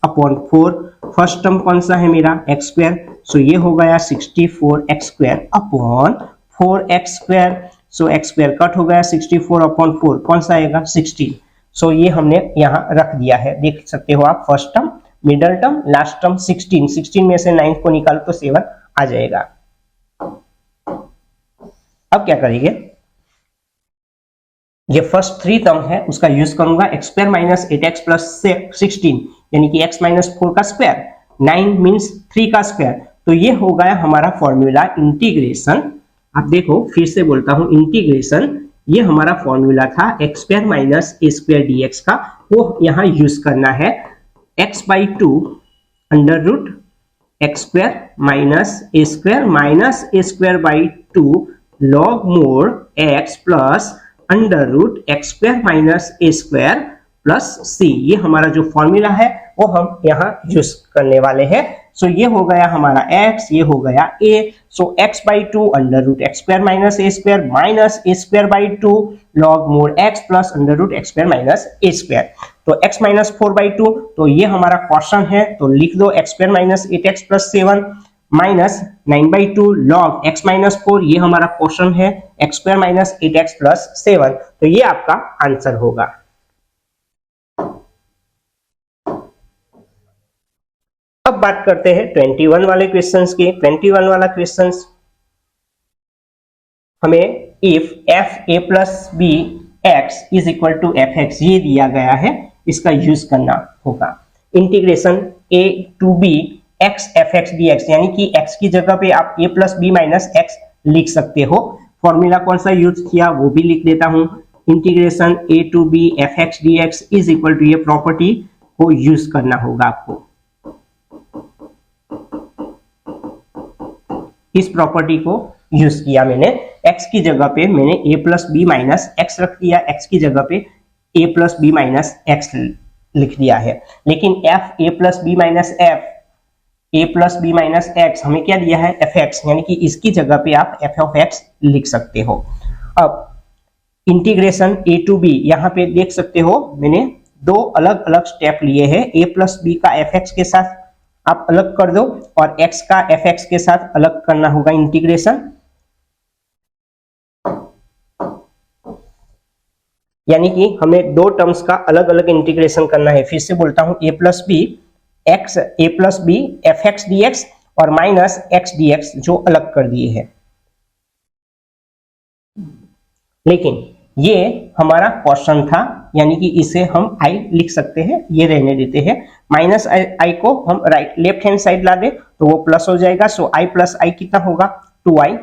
S1: अपॉन 4। फर्स्ट टर्म कौन सा है मेरा एक्स स्क्वायर, सो ये हो गया 64x square upon 4x square, so x square cut हो गया, 64 अपॉन 4 कौन सा आएगा 16। सो ये हमने यहाँ रख दिया है, देख सकते हो आप, first term, middle term, last term 16 में से 9 को निकालो तो 7 आ जाएगा। अब क्या करेंगे, ये फर्स्ट 3 टर्म है उसका यूज करूंगा, x square minus 8x plus 16, यानी कि x माइनस 4 का स्क्वायर, 9 मीन्स 3 का स्क्वायर, तो ये हो गया हमारा फॉर्मूला इंटीग्रेशन। आप देखो फिर से बोलता हूं, इंटीग्रेशन ये हमारा फॉर्मूला था x square minus a square dx का, वो यहां यूज करना है x/2 under root x square minus a square by 2 log mod x plus under root x square minus a square plus c, ये हमारा जो फॉर्मूला है वो हम यहाँ यूज करने वाले हैं। सो ये हो गया हमारा x, ये हो गया a, so x/2 under root x square minus a square minus a square by 2 log mod x plus under root x square minus a square, तो x माइनस 4/2, तो ये हमारा क्वेश्चन है, तो लिख दो x square minus 8x plus 7 minus 9/2 log x minus 4, ये हमारा क्वेश्चन है, x square minus 8x plus 7, तो ये आपका आंसर होगा। अब बात करते हैं 21 वाले क्वेश्चंस की। 21 वाला क्वेश्चंस हमें if f a plus b x is equal to f x ये दिया गया है, इसका यूज करना होगा। Integration a to b x f x d x, यानी कि एक्स की जगह पे आप a plus b minus x लिख सकते हो। फॉर्मूला कौन सा यूज किया वो भी लिख देता हूं, integration a to b f x d x is equal to, ये प्रॉपर्टी को यूज करना होगा आपको। इस प्रॉपर्टी को यूज किया मैंने, x की जगह पे मैंने a plus b minus x रख दिया, x की जगह पे a plus b minus x लिख दिया है। लेकिन f a plus b minus f, a plus b minus x हमें क्या दिया है fx, यानी कि इसकी जगह पे आप f ऑफ x लिख सकते हो। अब इंटीग्रेशन a टू b, यहाँ पे देख सकते हो मैंने दो अलग अलग स्टेप लिए हैं, a प्लस बी का fx के साथ आप अलग कर दो और x का fx के साथ अलग करना होगा इंटीग्रेशन, यानी कि हमें दो टर्म्स का अलग अलग इंटीग्रेशन करना है। फिर से बोलता हूं, a plus b x, a plus b f x d x और माइनस एक्स डी एक्स जो अलग कर दिए हैं। लेकिन ये हमारा क्वेश्चन था, यानी कि इसे हम i लिख सकते हैं, ये रहने देते हैं। माइनस i को हम राइट लेफ्ट हैंड साइड ला दे तो वो प्लस हो जाएगा। सो i प्लस i कितना होगा 2i।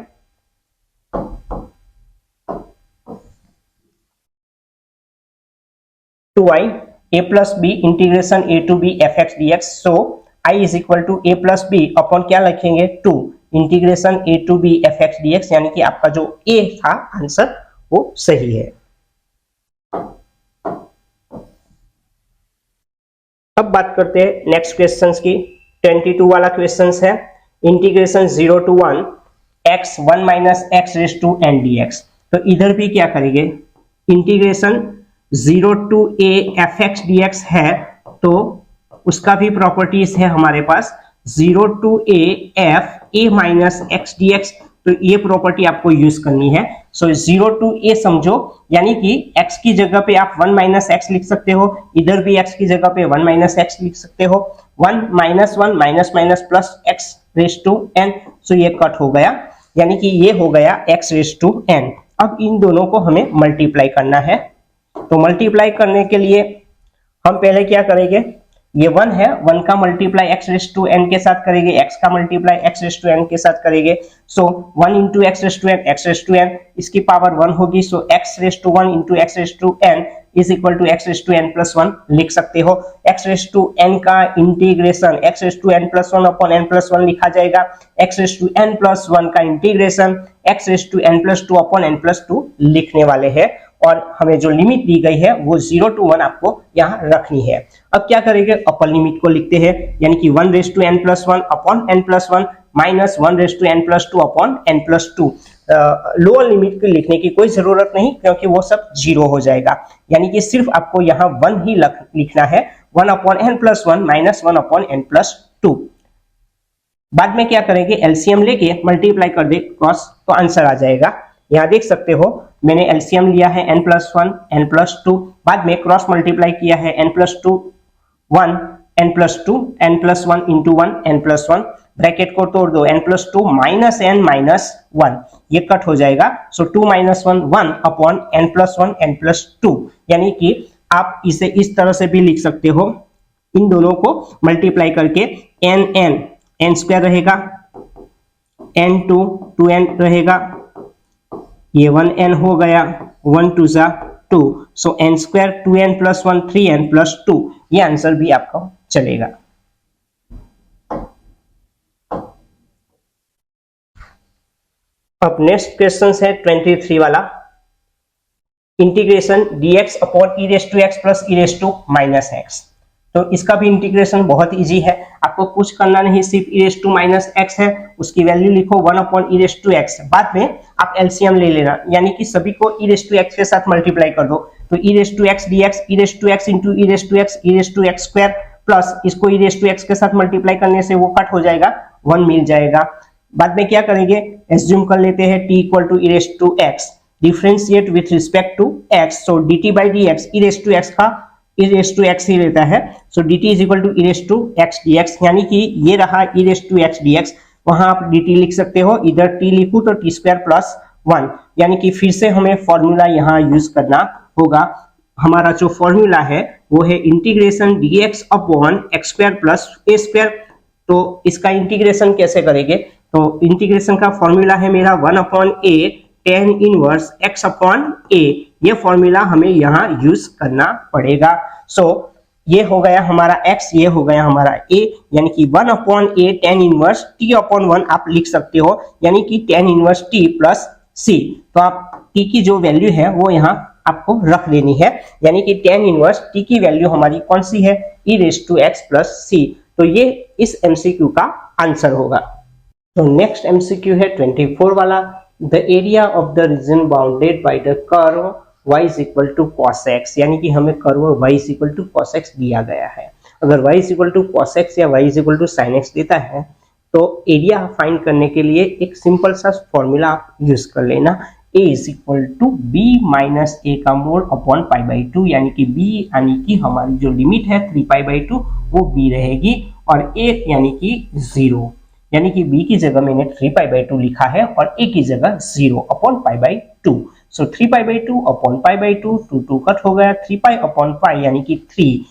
S1: 2i a plus b integration a to b f x d x. So i is equal to a plus b upon क्या लिखेंगे 2 integration a to b f x d x, यानी कि आपका जो a था answer वो सही है। अब बात करते हैं नेक्स्ट क्वेश्चंस की। 22 वाला क्वेश्चंस है integration 0 to 1 x 1 minus x raise to n dx। तो इधर भी क्या करेंगे, integration 0 to a f x d x है तो उसका भी प्रॉपर्टीज है हमारे पास 0 to a f a minus x d x. तो ये प्रॉपर्टी आपको यूज करनी है। सो 0 टू a समझो, यानी कि x की जगह पे आप 1 माइनस एक्स लिख सकते हो, इधर भी x की जगह पे 1 माइनस एक्स लिख सकते हो। 1 minus 1 minus minus plus x raise to n। So ये कट हो गया, यानी कि ये हो गया x रेज टू n। अब इन दोनों को हमें मल्टीप्लाई करना है। तो मल्टीप्लाई करने के लिए हम पहले क्या करेंगे, ये 1 है, 1 का multiply x raise to n के साथ करेंगे, x का multiply x raise to n के साथ करेंगे। So 1 into x raise to n, x raise to n इसकी पावर 1 होगी। So x raise to 1 into x raise to n is equal to x raise to n plus 1 लिख सकते हो। x raise to n का integration x raise to n plus 1 upon n plus 1 लिखा जाएगा। x raise to n plus 1 का integration x raise to n plus 2 upon n plus 2 लिखने वाले हैं। और हमें जो लिमिट दी गई है वो 0 टू 1 आपको यहाँ रखनी है। अब क्या करेंगे, अपर लिमिट को लिखते हैं, यानी कि 1 raise to n plus 1 upon n plus 1 minus 1 raise to n plus 2 upon n plus 2। Lower limit को लिखने की कोई जरूरत नहीं क्योंकि वो सब 0 हो जाएगा, यानी कि सिर्फ आपको यहाँ 1 ही लिखना है, 1 upon n plus 1 minus 1 upon n plus 2। बाद में क्या करेंगे, एलसीएम लेके मल्टीप्लाई कर दे क्रॉस तो आंसर आ जाएगा। यहाँ देख सकते हो मैंने एलसीएम लिया है n प्लस 1 n प्लस 2, बाद में क्रॉस मल्टीप्लाई किया है n plus 2 1 n plus 2 n plus 1 into 1 n plus 1, bracket को तोड़ दो n plus 2 minus n minus 1, ये कट हो जाएगा। सो 2 minus 1 1 upon n plus 1 n plus 2, यानी कि आप इसे इस तरह से भी लिख सकते हो, इन दोनों को मल्टीप्लाई करके n स्क्वायर रहेगा, n 2n रहेगा, ये 1n हो गया, 1 2 जा 2। सो n square 2n plus 1 3n plus 2, ये आंसर भी आपका चलेगा। अब नेक्स्ट क्वेश्चन है 23 वाला, integration dx upon e raise to x plus e raise to minus x. तो इसका भी इंटीग्रेशन बहुत इजी है, आपको कुछ करना नहीं, सिर्फ e raise to minus x है, उसकी वैल्यू लिखो 1 अपॉन e रेज टू एक्स। बाद में आप एलसीएम ले लेना, यानी कि सभी को e रेज टू एक्स के साथ मल्टीप्लाई कर दो। तो e raise to x dx, e raise to x into e raise to x, e raise to x square plus इसको e रेज टू एक्स के साथ मल्टीप्लाई करने से वो कट हो जाएगा, 1 मिल जाएगा। बाद में क्या करेंगे, एज्यूम कर लेते हैं t equal to e raise to x, differentiate with respect to x। So dt by dx e raise to x का e रेज टू एक्स ही रहता है। So dt is equal to e raise to x dx, यानी कि ये रहा e raise to x dx, वहां आप dt लिख सकते हो, इधर t लिखूं तो t स्क्वायर प्लस 1, यानी कि फिर से हमें फॉर्मूला यहाँ यूज करना होगा। हमारा जो फॉर्मूला है वो है integration dx upon x square plus a square. तो इसका इंटीग्रेशन कैसे करेंगे, तो इंटीग्रेशन का फॉर्मूला है मेरा 1 upon A tan inverse x upon a, ये फॉर्मूला हमें यहाँ यूज करना पड़ेगा। सो ये हो गया हमारा x, ये हो गया हमारा a, यानी कि 1 upon a tan inverse t upon 1 आप लिख सकते हो, यानी कि tan inverse t plus c। तो आप t की जो वैल्यू है वो यहाँ आपको रख लेनी है, यानी कि tan इनवर्स t की वैल्यू हमारी कौन सी है, e raise to x plus c। तो ये इस MCQ का आंसर होगा। तो नेक्स्ट MCQ है 24 वाला, the area of the region bounded by the curve y is equal to cos x, यानी कि हमें curve y is equal to cos x दिया गया है। अगर y is equal to cos x या y is equal to sin x देता है तो एरिया फाइंड करने के लिए एक सिंपल सा फॉर्मूला आप यूज कर लेना, a is equal to b minus a का मोड अपॉन पाई बाई 2, यानी कि b यानी कि हमारी जो लिमिट है 3 पाई बाई 2 वो b रहेगी, और a यानी कि 0, यानी कि b की जगह मैंने 3 पाई बाई 2 लिखा है और a की जगह 0 upon pi by 2। So 3π/2 upon π/2, 2 cut हो गया, 3π अपॉन पाई यानी कि 3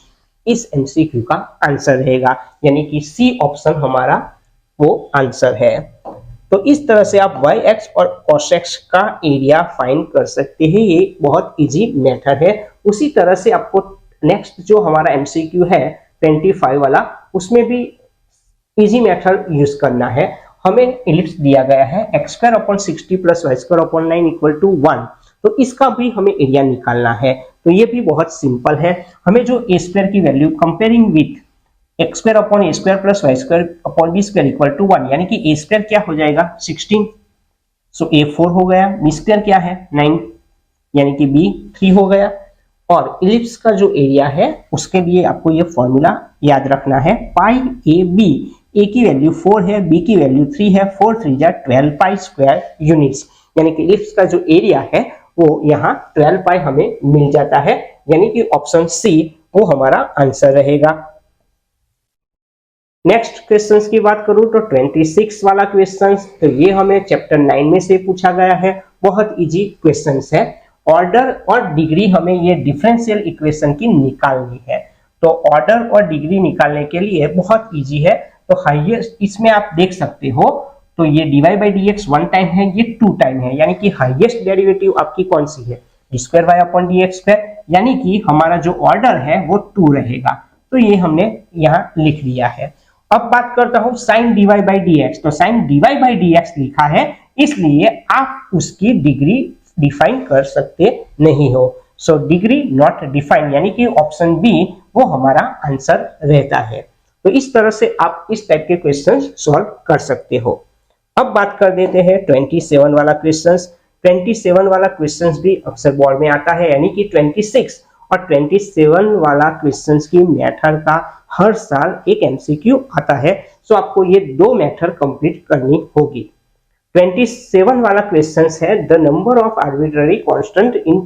S1: इस एमसीक्यू का आंसर रहेगा, यानी कि सी ऑप्शन हमारा वो आंसर है। तो इस तरह से आप वाई एक्स और कॉस एक्स का एरिया फाइंड कर सकते हैं, ये बहुत इजी मेथड है। उसी तरह से आपको नेक्स्ट जो हमारा एमसीक्यू है 25 वाला, उसमें भी इजी मेथड यूज करना है। हमें इलिप्स दिया गया है x² upon 60 plus y² upon 9 equal to 1, तो इसका भी हमें एरिया निकालना है। तो ये भी बहुत सिंपल है। हमें जो a² की value comparing with x² upon a² plus y² upon b² equal to 1, यानी कि a² क्या हो जाएगा 16, सो a4 हो गया, b² क्या है 9 यानी कि b3 हो गया। और इलिप्स का जो एरिया है उसके लिए आपको ये फॉर्मूला याद रखना है, पाई ए बी, ए की वैल्यू 4 है, बी की वैल्यू 3 है, 4 3 जा 12 पाई स्क्वायर यूनिट्स, यानी कि इलिप्स का जो एरिया है वो यहाँ 12 पाई हमें मिल जाता है, यानी कि ऑप्शन सी वो हमारा आंसर रहेगा। नेक्स्ट क्वेश्चंस की बात करूं तो 26 वाला क्वेश्चंस, तो ये हमें चैप्टर 9 में से पूछा गया है, बहुत इजी क्वेश्चंस है। ऑर्डर और डिग्री हमें ये डिफरेंशियल इक्वेशन की निकालनी है। तो ऑर्डर और डिग्री निकालने के लिए बहुत इजी है। तो हाईएस्ट इसमें आप देख सकते हो, तो ये dy/dx 1 टाइम है, ये 2 टाइम है, यानी कि हाईएस्ट डेरिवेटिव आपकी कौन सी है d²y/dx², यानी कि हमारा जो ऑर्डर है वो 2 रहेगा। तो ये हमने यहाँ लिख लिया है। अब बात करता हूं sin dy/dx, तो sin dy/dx लिखा है, इसलिए आप उसकी डिग्री डिफाइन कर सकते नहीं हो। सो डिग्री नॉट डिफाइन, यानी कि ऑप्शन बी वो हमारा आंसर रहता है। तो इस तरह से आप इस टाइप के क्वेश्चंस सॉल्व कर सकते हो। अब बात कर देते हैं 27 वाला क्वेश्चंस। 27 वाला क्वेश्चंस भी अक्सर बोर्ड में आता है, यानी कि 26 और 27 वाला क्वेश्चंस की मेथड का हर साल एक एमसीक्यू आता है। सो आपको ये 2 मेथड कंप्लीट करनी होगी। 27 वाला क्वेश्चन है, the number of arbitrary constant in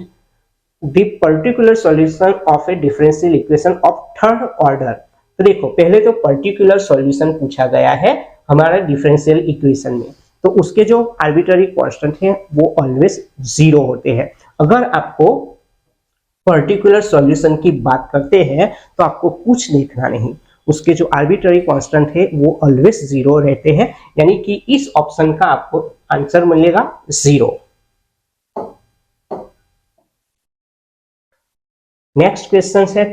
S1: the particular solution of A differential equation of third order. तो देखो, पहले तो पर्टिकुलर सॉल्यूशन पूछा गया है हमारा डिफरेंशियल इक्वेशन में, तो उसके जो आर्बिट्ररी कांस्टेंट है वो ऑलवेज 0 होते हैं। अगर आपको पर्टिकुलर सॉल्यूशन की बात करते हैं तो आपको कुछ लिखना नहीं, उसके जो आर्बिट्ररी कांस्टेंट है वो ऑलवेज 0 रहते हैं, यानी कि इस ऑप्शन का आपको आंसर मिलेगा 0। नेक्स्ट क्वेश्चन है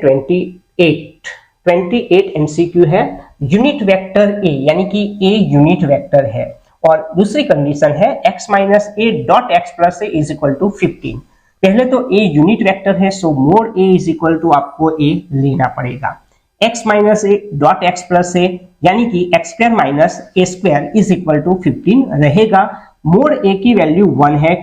S1: 28 एमसीक्यू है, यूनिट वेक्टर ए, यानी कि ए यूनिट वेक्टर है और दूसरी कंडीशन है x minus a dot x plus a is equal to 15। पहले तो ए यूनिट वेक्टर है, so mod a is equal to आपको ए लेना पड़ेगा, x minus a dot x plus a, यानी कि x² minus a² is equal to 15 रहेगा। Mode a की वैल्यू 1 है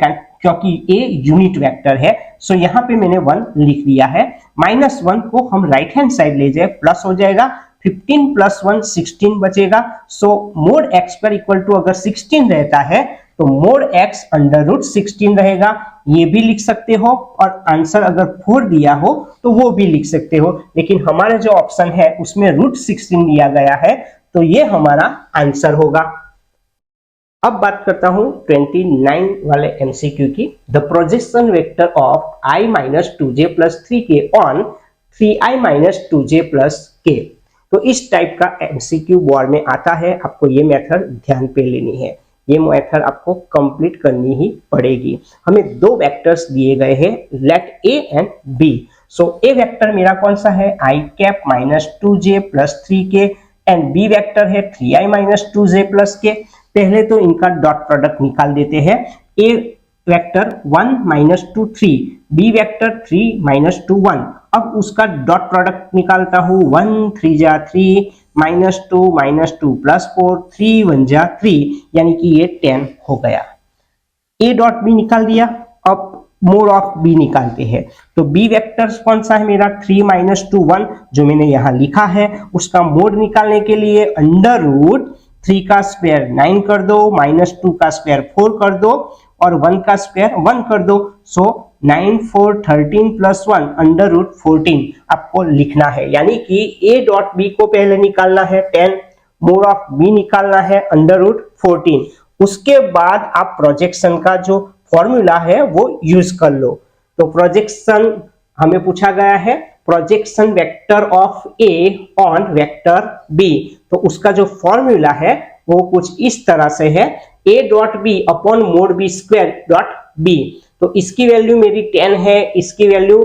S1: क्योंकि a यूनिट वेक्टर है, सो यहाँ पे मैंने 1 लिख दिया है। -1 को हम राइट हैंड साइड ले जाए, प्लस हो जाएगा, 15 प्लस 1 16 बचेगा। सो मोड x² इक्वल टू अगर 16 रहता है तो मोड x अंडर रूट 16 रहेगा, ये भी लिख सकते हो, और आंसर अगर 4 दिया हो तो वो भी लिख सकते हो, लेकिन हमारा जो ऑप्शन है उसमें रूट 16 लिया गया है, तो ये हमारा आंसर होगा। अब बात करता हूं 29 वाले एमसीक्यू की, the projection vector of i minus 2j plus 3k on 3i minus 2j plus k। तो इस टाइप का एमसीक्यू बोर्ड में आता है, आपको ये मेथड ध्यान पे लेनी है, ये मेथड आपको कंप्लीट करनी ही पड़ेगी। हमें 2 वेक्टर्स दिए गए हैं, let a and b. So a vector मेरा कौन सा है i cap minus 2j plus 3k and b vector है 3i minus 2j plus k। पहले तो इनका डॉट प्रोडक्ट निकाल देते हैं, a vector 1 minus 2 3, b vector 3 minus 2 1। अब उसका डॉट प्रोडक्ट निकालता हूं, 1 3 जा 3 माइनस 2 प्लस 4 3 1 जा 3, यानी कि ये 10 हो गया। ए डॉट बी निकाल दिया, अब मोड ऑफ बी निकालते हैं। तो बी वेक्टर कौन सा है मेरा 3 माइनस 2 1, जो मैंने यहाँ लिखा है, उसका मोड निकालने के लिए अंडर रूट 3 का स्क्वायर 9 कर दो, माइनस 2 का स्क्वायर 4 कर दो और 1 का स्क्वायर 1 कर दो। सो 9 4 13 प्लस 1 अंडर रूट 14 आपको लिखना है, यानी कि ए डॉट बी को पहले निकालना है 10, मोड ऑफ बी निकालना है अंडर रूट 14। उसके बाद आप प्रोजेक्शन का जो फॉर्मूला है वो यूज कर लो। तो प्रोजेक्शन हमें पूछा गया है, projection vector of a on vector b, तो उसका जो फॉर्मूला है वो कुछ इस तरह से है, a dot b upon mod b square dot b. तो इसकी वैल्यू मेरी 10 है, इसकी वैल्यू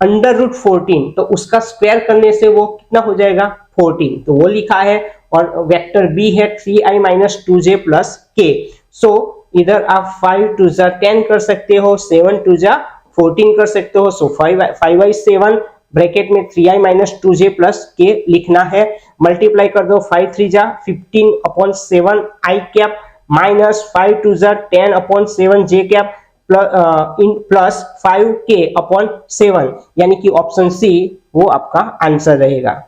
S1: अंडर रूट 14, तो उसका स्क्वायर करने से वो कितना हो जाएगा 14, तो वो लिखा है। और वेक्टर बी है 3i माइनस 2j प्लस के। सो इधर आप 5 टू जा 10 कर सकते हो, 7 टू जा 14 कर सकते हो। सो 5i7 ब्रैकेट में 3i माइनस 2j प्लस के लिखना है, मल्टीप्लाई कर दो 5 3 जा 15 upon 7 i cap minus 5 two जा 10 अपॉन 7 जे कैप प्लस 5 के अपॉन 7, यानी कि ऑप्शन सी वो आपका आंसर रहेगा।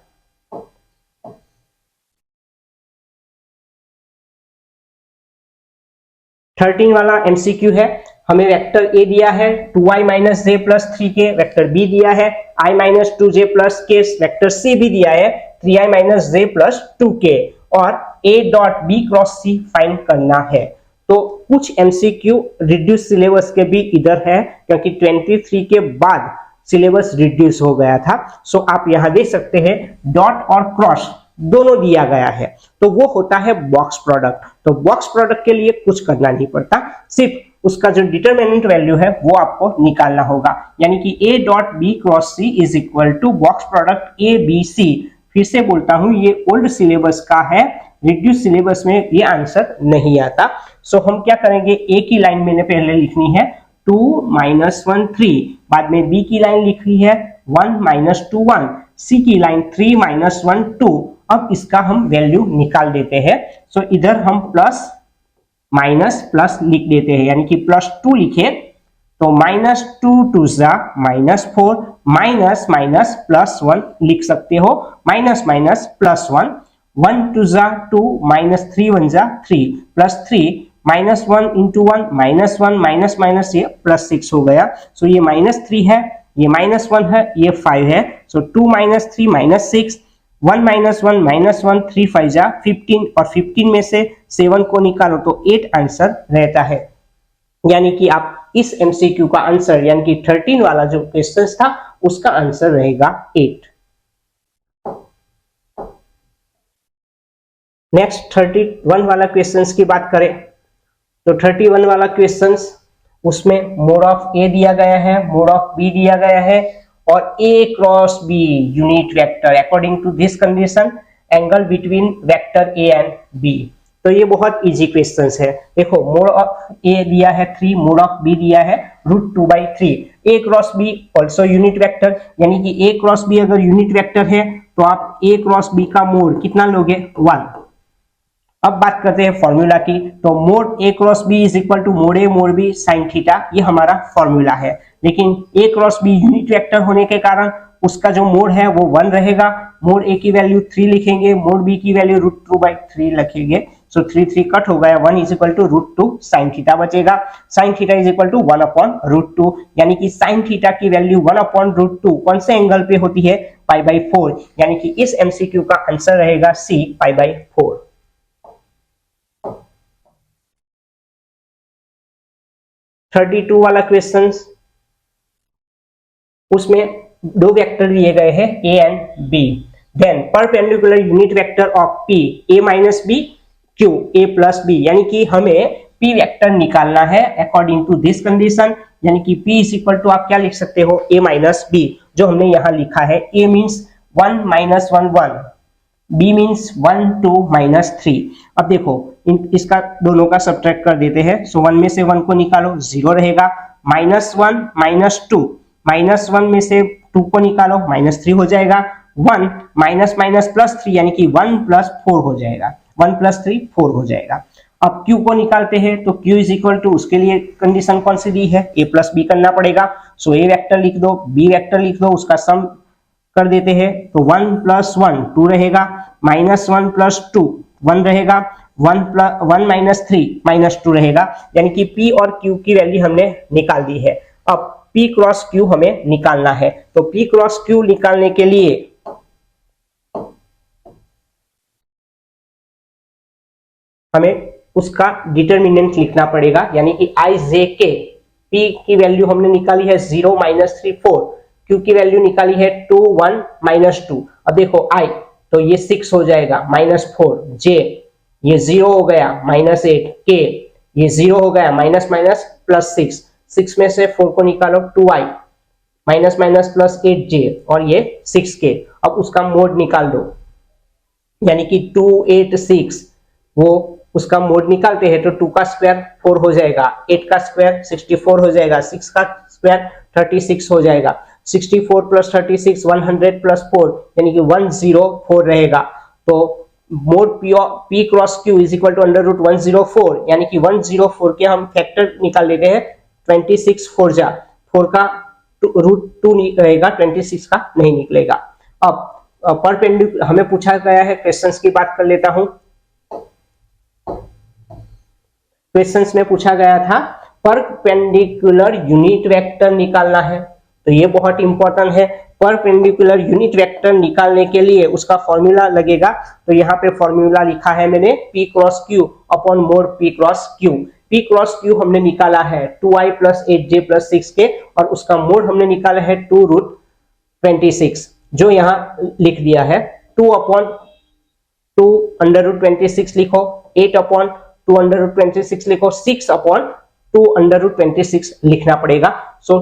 S1: थर्टीन वाला एमसीक्यू है, हमें वेक्टर ए दिया है 2i minus j plus 3k, vector b दिया है i minus 2j plus k, vector c भी दिया है 3i minus j plus 2k, और a dot b cross c find करना है। तो कुछ एमसीक्यू रिड्यूस सिलेबस के भी इधर है, क्योंकि 23 के बाद सिलेबस रिड्यूस हो गया था। सो आप यहां देख सकते हैं डॉट और क्रॉस दोनों दिया गया है, तो वो होता है बॉक्स प्रोडक्ट। तो बॉक्स प्रोडक्ट के लिए कुछ करना नहीं पड़ता, सिर्फ उसका जो डिटरमिनेंट वैल्यू है वो आपको निकालना होगा, यानी कि a dot b cross c is equal to box product a b c. फिर से बोलता हूं, ये ओल्ड सिलेबस का है, रिड्यूस सिलेबस में ये आंसर नहीं आता। सो हम क्या करेंगे, ए की लाइन मैंने पहले लिखनी है 2 माइनस 1 3, बाद में बी की लाइन लिखी है 1 माइनस 2 1, सी की लाइन 3 माइनस 1 2। अब इसका हम वैल्यू निकाल देते हैं। सो इधर हम प्लस माइनस प्लस लिख देते हैं, यानी कि प्लस 2 लिखे तो माइनस 2 टू जा माइनस 4, माइनस माइनस प्लस 1 लिख सकते हो, माइनस माइनस प्लस 1, 1 टू जा 2, माइनस 3 1 जा 3 plus 3, minus 1 into 1 minus 1 minus minus ये प्लस 6 हो गया। सो ये माइनस 3 है, ये माइनस 1 है, ये 5 है। सो 2 माइनस 3 माइनस 6, 1 माइनस 1 माइनस 1, 3 5 जा 15, और 15 में से 7 को निकालो तो 8 आंसर रहता है। यानी कि आप इस एमसीक्यू का आंसर, यानी कि 13 वाला जो क्वेश्चन था उसका आंसर रहेगा 8। नेक्स्ट 31 वाला क्वेश्चंस की बात करें तो 31 वाला क्वेश्चंस, उसमें मोड ऑफ ए दिया गया है, मोड ऑफ बी दिया गया है, और a cross b unit vector according to this condition angle between vector a and b. तो ये बहुत इजी क्वेश्चंस है। देखो मोड ऑफ ए दिया है 3, मोड ऑफ बी दिया है √2/3, a cross b also unit vector, यानी कि ए क्रॉस बी अगर यूनिट वेक्टर है तो आप ए क्रॉस बी का मोड कितना लोगे 1। अब बात करते हैं फॉर्मूला की, तो mod a cross b is equal to mod a mod b sine theta, ये हमारा फॉर्मूला है। लेकिन a cross b unit vector होने के कारण उसका जो मोड है वो 1 रहेगा, मोड ए की वैल्यू 3 लिखेंगे, मोड बी की वैल्यू √2/3 लिखेंगे। सो 3 3 कट हो गया, 1 is equal to √2 sine theta बचेगा। Sine theta is equal to 1 upon √2, यानी कि साइन थीटा की वैल्यू 1 अपॉन √2 कौन से एंगल पे होती है π/4, यानी कि इस एमसीक्यू का आंसर रहेगा सी π/4। 32 वाला क्वेश्चन, उसमें दो वेक्टर दिए गए हैं a and b, then perpendicular unit vector of p a minus b q a plus b, यानी कि हमें p वेक्टर निकालना है अकॉर्डिंग टू दिस कंडीशन, यानी कि p इज इक्वल टू आप क्या लिख सकते हो a माइनस b, जो हमने यहां लिखा है a means 1 minus 1 1, b means 1 2 minus 3। अब देखो इसका दोनों का सब्ट्रैक्ट कर देते हैं। सो 1 में से 1 को निकालो 0 रहेगा, -1 -2, -1 में से 2 को निकालो -3 हो जाएगा, 1 माइनस माइनस प्लस 3 यानी कि 1 + 4 हो जाएगा, 1 + 3 4 हो जाएगा। अब q को निकालते हैं तो q इज इक्वल टू, उसके लिए कंडीशन कौन सी दी है, a + b करना पड़ेगा। सो a वेक्टर लिख दो, b वेक्टर लिख दो, उसका सम कर देते हैं तो 1 + 1 2 रहेगा, -1 + 2 1 रहेगा, 1 - 3 -2 रहेगा, यानी कि p और q की वैल्यू हमने निकाल दी है। अब p क्रॉस q हमें निकालना है, तो p क्रॉस q निकालने के लिए हमें उसका डिटरमिनेंट लिखना पड़ेगा, यानी कि i j k P की वैल्यू हमने निकाली है 0 -3 4, Q की वैल्यू निकाली है 2 1 -2। अब देखो I तो ये 6 हो जाएगा -4, J ये 0 हो गया -8, K ये 0 हो गया +6, 6 में से 4 को निकालो 2I +8J और ये 6K। अब उसका मोड निकाल दो, यानी कि 2 8 6, वो उसका मोड निकालते हैं तो 2 का स्क्वायर 4 हो जाएगा, 8 का स्क्वायर 64 हो जाएगा, 6 का स्क्वायर 36 हो जाएगा, 64 + 36 100 + 4 यानी कि 104 रहेगा। तो mod P cross Q is equal to √104, यानी कि 104 के हम फैक्टर निकाल लेते हैं, 26 4 जा 4 का √2 रहेगा, 26 का नहीं निकलेगा। अब परपेंडिकुलर हमें पूछा गया है, क्वेश्चंस की बात कर लेता हूं। क्वेश्चंस में पूछा गया था परपेंडिकुलर यूनिट वेक्टर निकालना है, तो ये बहुत इंपॉर्टेंट है। परपेंडिकुलर यूनिट वेक्टर निकालने के लिए उसका फॉर्मूला लगेगा, तो यहाँ पे फॉर्मूला लिखा है मैंने P cross Q upon mode P cross Q। P cross Q हमने निकाला है 2I + 8J + 6K और उसका मोड हमने निकाला है 2√26, जो यहाँ लिख दिया है। 2 अपॉन 2 √26 लिखो, 8 अपॉन 2 √26 लिखो, 6 अपॉन 2 √26 लिखना पड़ेगा। सो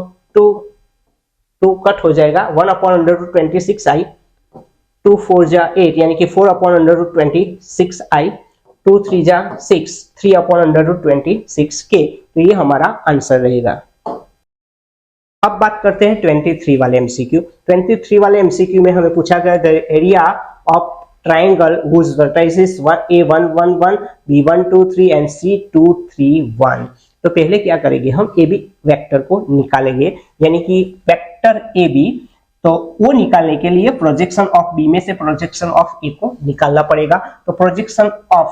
S1: 2 कट हो जाएगा, 1 अपॉन √26I, 2 4 जा 8 यानी कि 4 अपॉन √26I, 2 3 जा 6, 3 अपॉन √26K। तो ये हमारा आंसर रहेगा। अब बात करते हैं 23 वाले MCQ। 23 वाले MCQ में हमें पूछा गया the area of triangle whose vertices A111, B123 and C231। तो पहले क्या करेंगे, हम AB वेक्टर को निकालेंगे, यानी कि वेक्टर AB, तो वो निकालने के लिए प्रोजेक्शन ऑफ B में से प्रोजेक्शन ऑफ A को निकालना पड़ेगा। तो प्रोजेक्शन ऑफ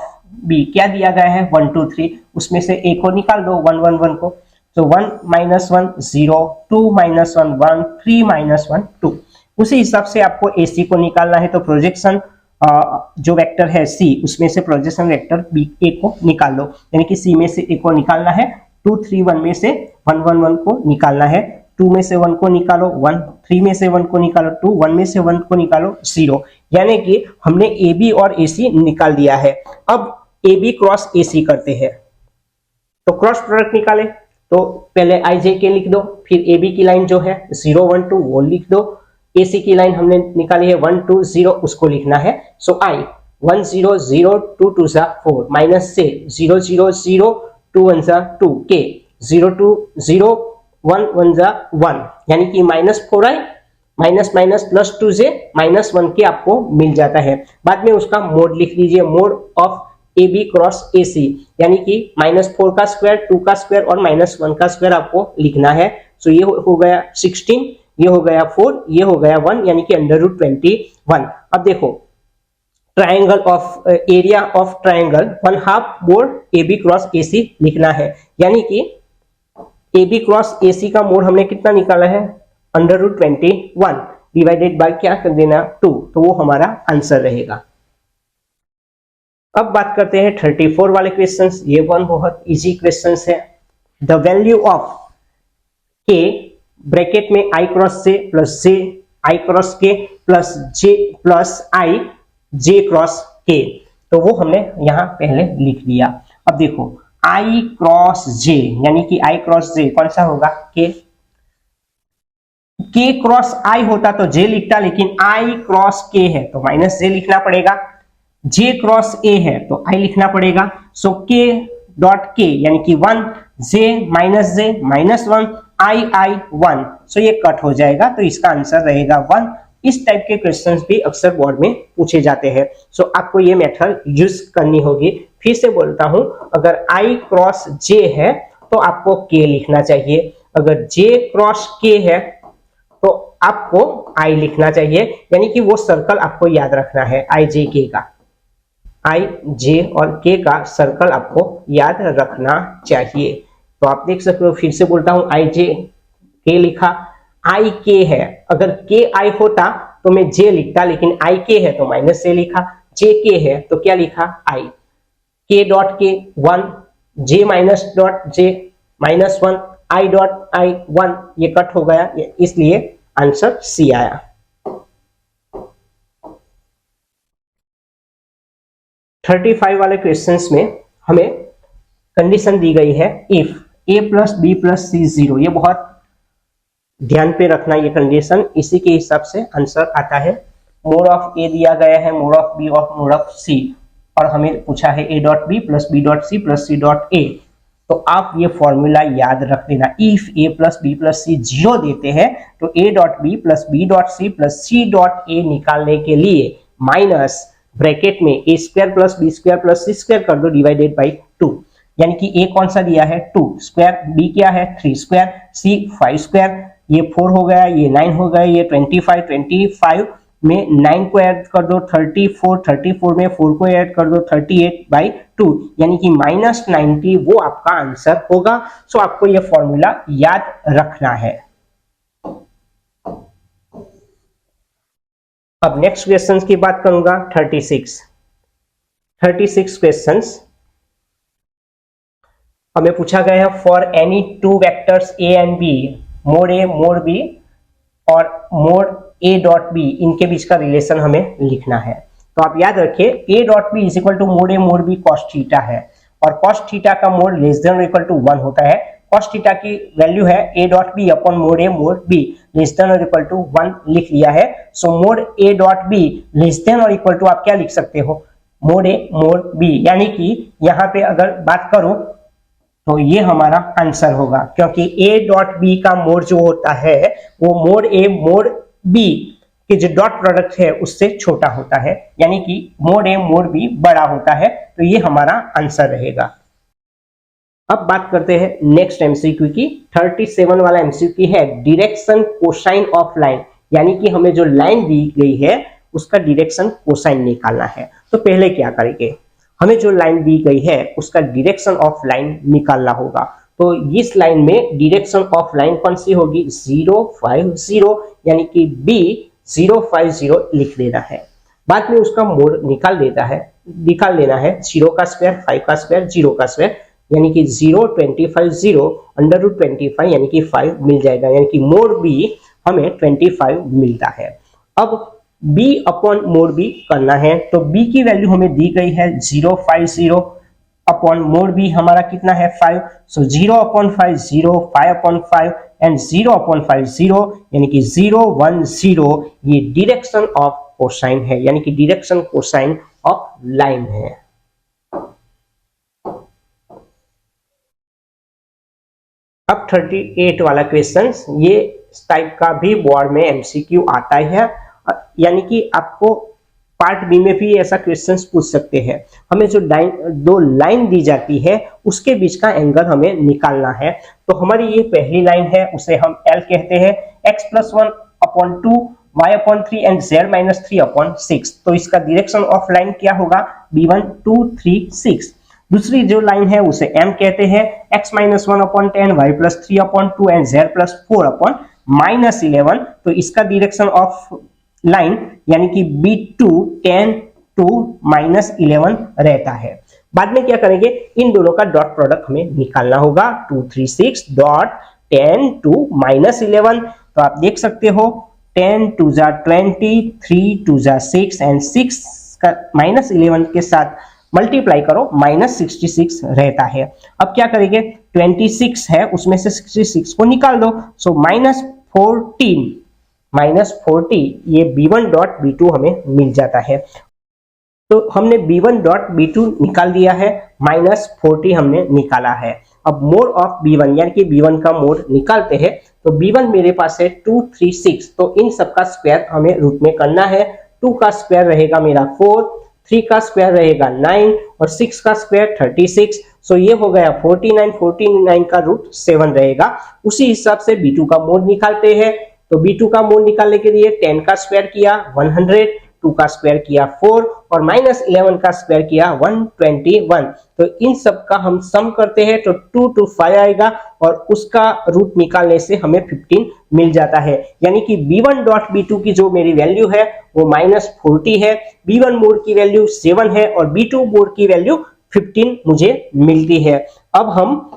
S1: B क्या दिया गया है 1 2 3, उसमें से A को निकाल दो 1 1 1 को, तो 1 -1 0, 2 -1 1, 3 -1 2। उसी हिसाब से आपको AC को निकालना है, तो प्रोजेक्शन जो वेक्टर है C, उसमें से प्रोजेक्शन वेक्टर A को निकाल लो, यानी कि C में से A को निकालना है, 2 3 1 में से 1 1 1 को निकालना है, 2 में से 1 को निकालो 1, 3 में से 1 को निकालो 2, 1 में से 1 को निकालो 0, यानी कि हमने AB और AC निकाल दिया है। अब AB क्रॉस AC करते हैं, तो क्रॉस प्रोडक्ट निकाले, तो पहले IJ लिख दो, फिर AB की लाइन जो है 0 1 2 वो लिख दो, AC की लाइन हमने निकाली है 1 2 0, उसको लिखना है। सो I 1 0 0 2 2 4 माइनस से 0 0 0 2 1 2 K 0 2 0 1 1 1, यानी कि -4I +2J -1K आपको मिल जाता है। बाद में उसका मोड लिख लीजिए, mode of AB cross AC, यानी कि -4 का स्क्वायर 2 का स्क्वायर और -1 का स्क्वायर आपको लिखना है। सो ये हो गया 16, ये हो गया 4, ये हो गया 1, यानी कि √21। अब देखो triangle of area of triangle 1/2 mode AB cross AC लिखना है, यानी कि AB क्रॉस AC का मोड हमने कितना निकाला है √21 डिवाइडेड बाय क्या कर देना 2, तो वो हमारा आंसर रहेगा। अब बात करते हैं 34 वाले क्वेश्चंस। ये वन बहुत इजी क्वेश्चंस है। The value of K bracket में I cross J plus J I cross K plus J plus I J cross K, तो वो हमने यहां पहले लिख दिया। अब देखो I क्रॉस J, यानी कि I क्रॉस J कौन सा होगा K क्रॉस I होता तो J लिखता, लेकिन I क्रॉस K है तो -J लिखना पड़ेगा। J क्रॉस A है तो I लिखना पड़ेगा। सो K डॉट K यानी कि 1, J -1 I 1, सो ये कट हो जाएगा, तो इसका आंसर रहेगा 1। इस टाइप के क्वेश्चंस भी अक्सर बोर्ड में पूछे जाते हैं, सो आपको ये मेथड यूज करनी होगी। फिर से बोलता हूं, अगर I क्रॉस J है तो आपको K लिखना चाहिए, अगर J क्रॉस K है तो आपको I लिखना चाहिए, यानी कि वो सर्कल आपको याद रखना है I J K का, I J और K का सर्कल आपको याद रखना चाहिए। तो आप देख सकते हो, फिर से बोलता हूं I J K लिखा, I K है, अगर K I होता तो मैं J लिखता, लेकिन I K है तो -J लिखा, J K है तो क्या लिखा I, K dot K 1, J minus dot J -1, I dot I 1 ये कट हो गया, इसलिए आंसर सी आया। 35 वाले क्वेश्चंस में हमें कंडीशन दी गई है if a plus B plus C 0, ये बहुत ध्यान पे रखना ये कंडीशन, इसी के हिसाब से आंसर आता है। मोड ऑफ ए दिया गया है, मोड ऑफ बी और मोड ऑफ सी, और हमें पूछा है a dot B plus B dot C plus C dot A. तो आप ये फॉर्मूला याद रख लेना, if a plus B plus C 0 देते हैं तो a dot B plus B dot C plus C dot A निकालने के लिए माइनस ब्रैकेट में a square plus B square plus C square कर दो डिवाइडेड बाई 2, यानी कि a कौन सा दिया है 2 स्क्वायर, b क्या है 3 स्क्वायर, c 5 स्क्वायर, ये 4 हो गया, ये 9 हो गया, ये 25 में 9 को ऐड कर दो 34 में 4 को ऐड कर दो 38/2, यानी कि -90 वो आपका आंसर होगा। सो आपको ये फॉर्मूला याद रखना है। अब नेक्स्ट क्वेश्चन की बात करूंगा 36 क्वेश्चंस हमें पूछा गया है for any two vectors a and b, mod a mod b और मोड ए डॉट बी, इनके बीच का रिलेशन हमें लिखना है। तो आप याद रखिए a dot b is equal to mod a mod b cos theta है, और कॉस थीटा का mod less than equal to 1 होता है। कॉस थीटा की वैल्यू है a dot b upon mod a mod b, less than और equal to 1 लिख लिया है। So mod a dot b less than और इक्वल टू आप क्या लिख सकते हो मोड ए मोड बी, यानी कि यहाँ पे अगर बात करूं तो ये हमारा आंसर होगा, क्योंकि a डॉट बी का मोड जो होता है वो मोड a मोड b के जो डॉट प्रोडक्ट है उससे छोटा होता है, यानी कि मोड a मोड b बड़ा होता है, तो ये हमारा आंसर रहेगा। अब बात करते हैं नेक्स्ट एमसीक्यू की। 37 वाला एमसीक्यू है डायरेक्शन कोसाइन ऑफ लाइन, यानी कि हमें जो लाइन दी गई है उसका डायरेक्शन कोसाइन निकालना है। तो पहले क्या करेंगे, हमें जो लाइन दी गई है उसका डायरेक्शन ऑफ लाइन निकालना होगा। तो इस लाइन में डायरेक्शन ऑफ लाइन कौन सी होगी 050, यानी कि B 050 लिख देना है। बाद में उसका मोड निकाल लेना है 0 का स्क्वायर 5 का स्क्वायर 0 का स्क्वायर, यानी कि 0 25 0 √25 यानी कि 5 मिल जाएगा, यानी कि मोड B हमें 25 मिलता है। अब b अपॉन मोड b करना है, तो b की वैल्यू हमें दी गई है 050 अपॉन मोड b हमारा कितना है 5, सो 0 अपॉन 5 0, 5 अपॉन 5 एंड 0 अपॉन 5 0, यानी कि 010 ये डायरेक्शन ऑफ कोसाइन है, यानी कि डायरेक्शन कोसाइन ऑफ लाइन है। अब 38 वाला क्वेश्चन, ये टाइप का भी बोर्ड में एमसीक्यू आता है, यानी कि आपको पार्ट बी में भी ऐसा क्वेश्चंस पूछ सकते हैं। हमें जो दो लाइन दी जाती है उसके बीच का एंगल हमें निकालना है। तो हमारी ये पहली लाइन है, उसे हम L कहते हैं, x+1 upon 2 y/3 and z-3/6। तो इसका डायरेक्शन ऑफ लाइन क्या होगा b1 2 3 6। दूसरी जो लाइन है उसे M कहते हैं, x-1 upon 10 y+3/2 and z+4/-11। तो इसका डायरेक्शन ऑफ लाइन यानी कि B2 10 to -11 रहता है। बाद में क्या करेंगे, इन दोनों का डॉट प्रोडक्ट हमें निकालना होगा 236 डॉट 10 to -11। तो आप देख सकते हो 10 2 जा 20, 3 2 जा 6 एंड 6 का -11 के साथ मल्टीप्लाई करो -66 रहता है। अब क्या करेंगे, 26 है उसमें से 66 को निकाल दो, सो -40 ये b1 डॉट b2 हमें मिल जाता है। तो हमने b1 डॉट b2 निकाल दिया है, -40 हमने निकाला है। अब मोड ऑफ b1 यानी कि b1 का मोड निकालते हैं, तो b1 मेरे पास है 236, तो इन सब का स्क्वायर हमें रूट में करना है। 2 का स्क्वायर रहेगा मेरा 4, 3 का स्क्वायर रहेगा 9 और 6 का स्क्वायर 36, सो ये हो गया 49 का रूट 7 रहेगा। उसी हिसाब से b2 का मोड निकालते हैं, तो b2 का मोड निकालने के लिए 10 का स्क्वायर किया 100, 2 का स्क्वायर किया 4 और -11 का स्क्वायर किया 121। तो इन सब का हम सम करते हैं तो 2 to 5 आएगा और उसका रूट निकालने से हमें 15 मिल जाता है, यानी कि b1 डॉट b2 की जो मेरी वैल्यू है वो -40 है, b1 मोड की वैल्यू 7 है और b2 मोड की वैल्यू 15 मुझे मिलती है। अब हम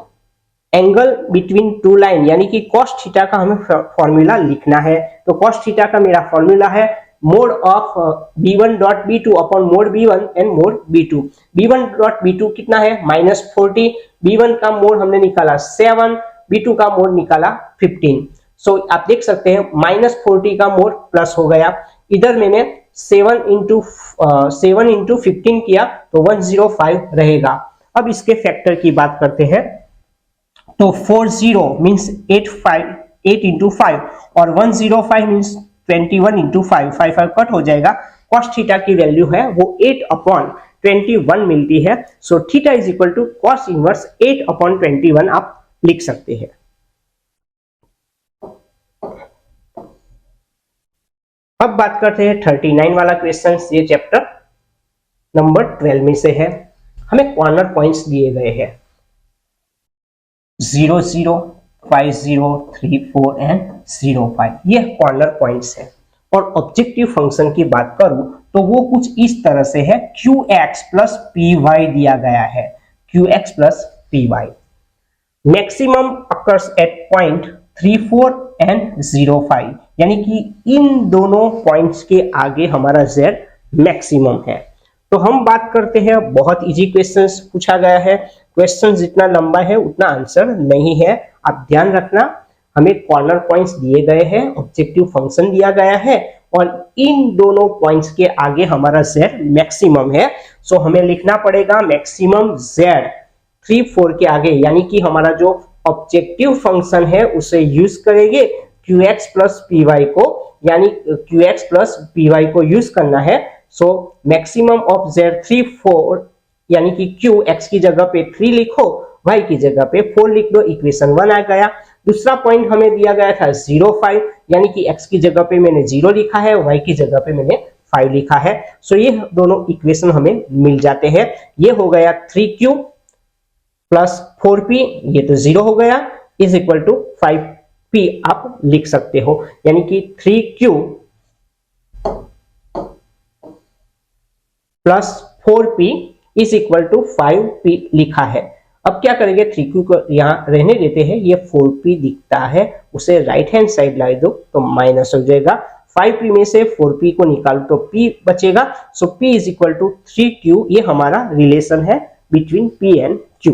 S1: एंगल बिटवीन टू लाइन यानी कि cos थीटा का हमें फॉर्मूला लिखना है। तो cos थीटा का मेरा फॉर्मूला है mode of b1 dot b2 upon mode b1 and mode b2। b1 dot b2 कितना है -40, b1 का मोड हमने निकाला 7, b2 का मोड निकाला 15। सो आप देख सकते हैं -40 का मोड प्लस हो गया, इधर मैंने 7 इंटू 15 किया तो 105 रहेगा। अब इसके फैक्टर की बात करते हैं तो 40 मीन्स 8 इंटू 5 और 105 मीन्स 21 इंटू 5, 5 कट हो जाएगा। कॉस थीटा की वैल्यू है वो 8/21 मिलती है। So theta is equal to cos inverse 8/21 आप लिख सकते हैं। अब बात करते हैं 39 वाला क्वेश्चन। ये चैप्टर नंबर 12 में से है। हमें कॉर्नर पॉइंट्स दिए गए हैं 0, 0, 5, 0, 3, 4 एंड 0, 5। ये कॉर्नर पॉइंट्स है। और ऑब्जेक्टिव फंक्शन की बात करूं तो वो कुछ इस तरह से है, qx प्लस पी वाई दिया गया है, qx plus p y. Maximum occurs at point 3, 4 and 0, 5, यानी कि इन दोनों पॉइंट्स के आगे हमारा z मैक्सिमम है। तो हम बात करते हैं, बहुत इजी क्वेश्चंस पूछा गया है। क्वेश्चन जितना लंबा है उतना आंसर नहीं है, आप ध्यान रखना। हमें कॉर्नर पॉइंट्स दिए गए हैं, ऑब्जेक्टिव फंक्शन दिया गया है और इन दोनों पॉइंट्स के आगे हमारा z मैक्सिमम है। सो हमें लिखना पड़ेगा मैक्सिमम z 3, 4 के आगे, यानी कि हमारा जो ऑब्जेक्टिव फंक्शन है उसे यूज करेंगे qx प्लस पी वाई को, यानी qx प्लस पी वाई को यूज करना है। सो मैक्सिमम ऑफ z 3, 4, यानी कि q x की जगह पे 3 लिखो, y की जगह पे 4 लिख दो, इक्वेशन 1 आ गया। दूसरा पॉइंट हमें दिया गया था 0, 5, यानी कि x की जगह पे मैंने 0 लिखा है, y की जगह पे मैंने 5 लिखा है। सो ये दोनों इक्वेशन हमें मिल जाते हैं। ये हो गया 3q प्लस 4p, ये तो 0 हो गया, इज इक्वल टू 5p आप लिख सकते हो, यानी कि 3q plus 4p is equal to 5p लिखा है। अब क्या करेंगे, 3q को यहां रहने देते हैं, ये 4p दिखता है, उसे राइट हैंड साइड ला दो तो माइनस हो जाएगा। 5p में से 4p को निकालो तो p बचेगा। So p is equal to 3q, ये हमारा रिलेशन है बिटवीन p एंड q।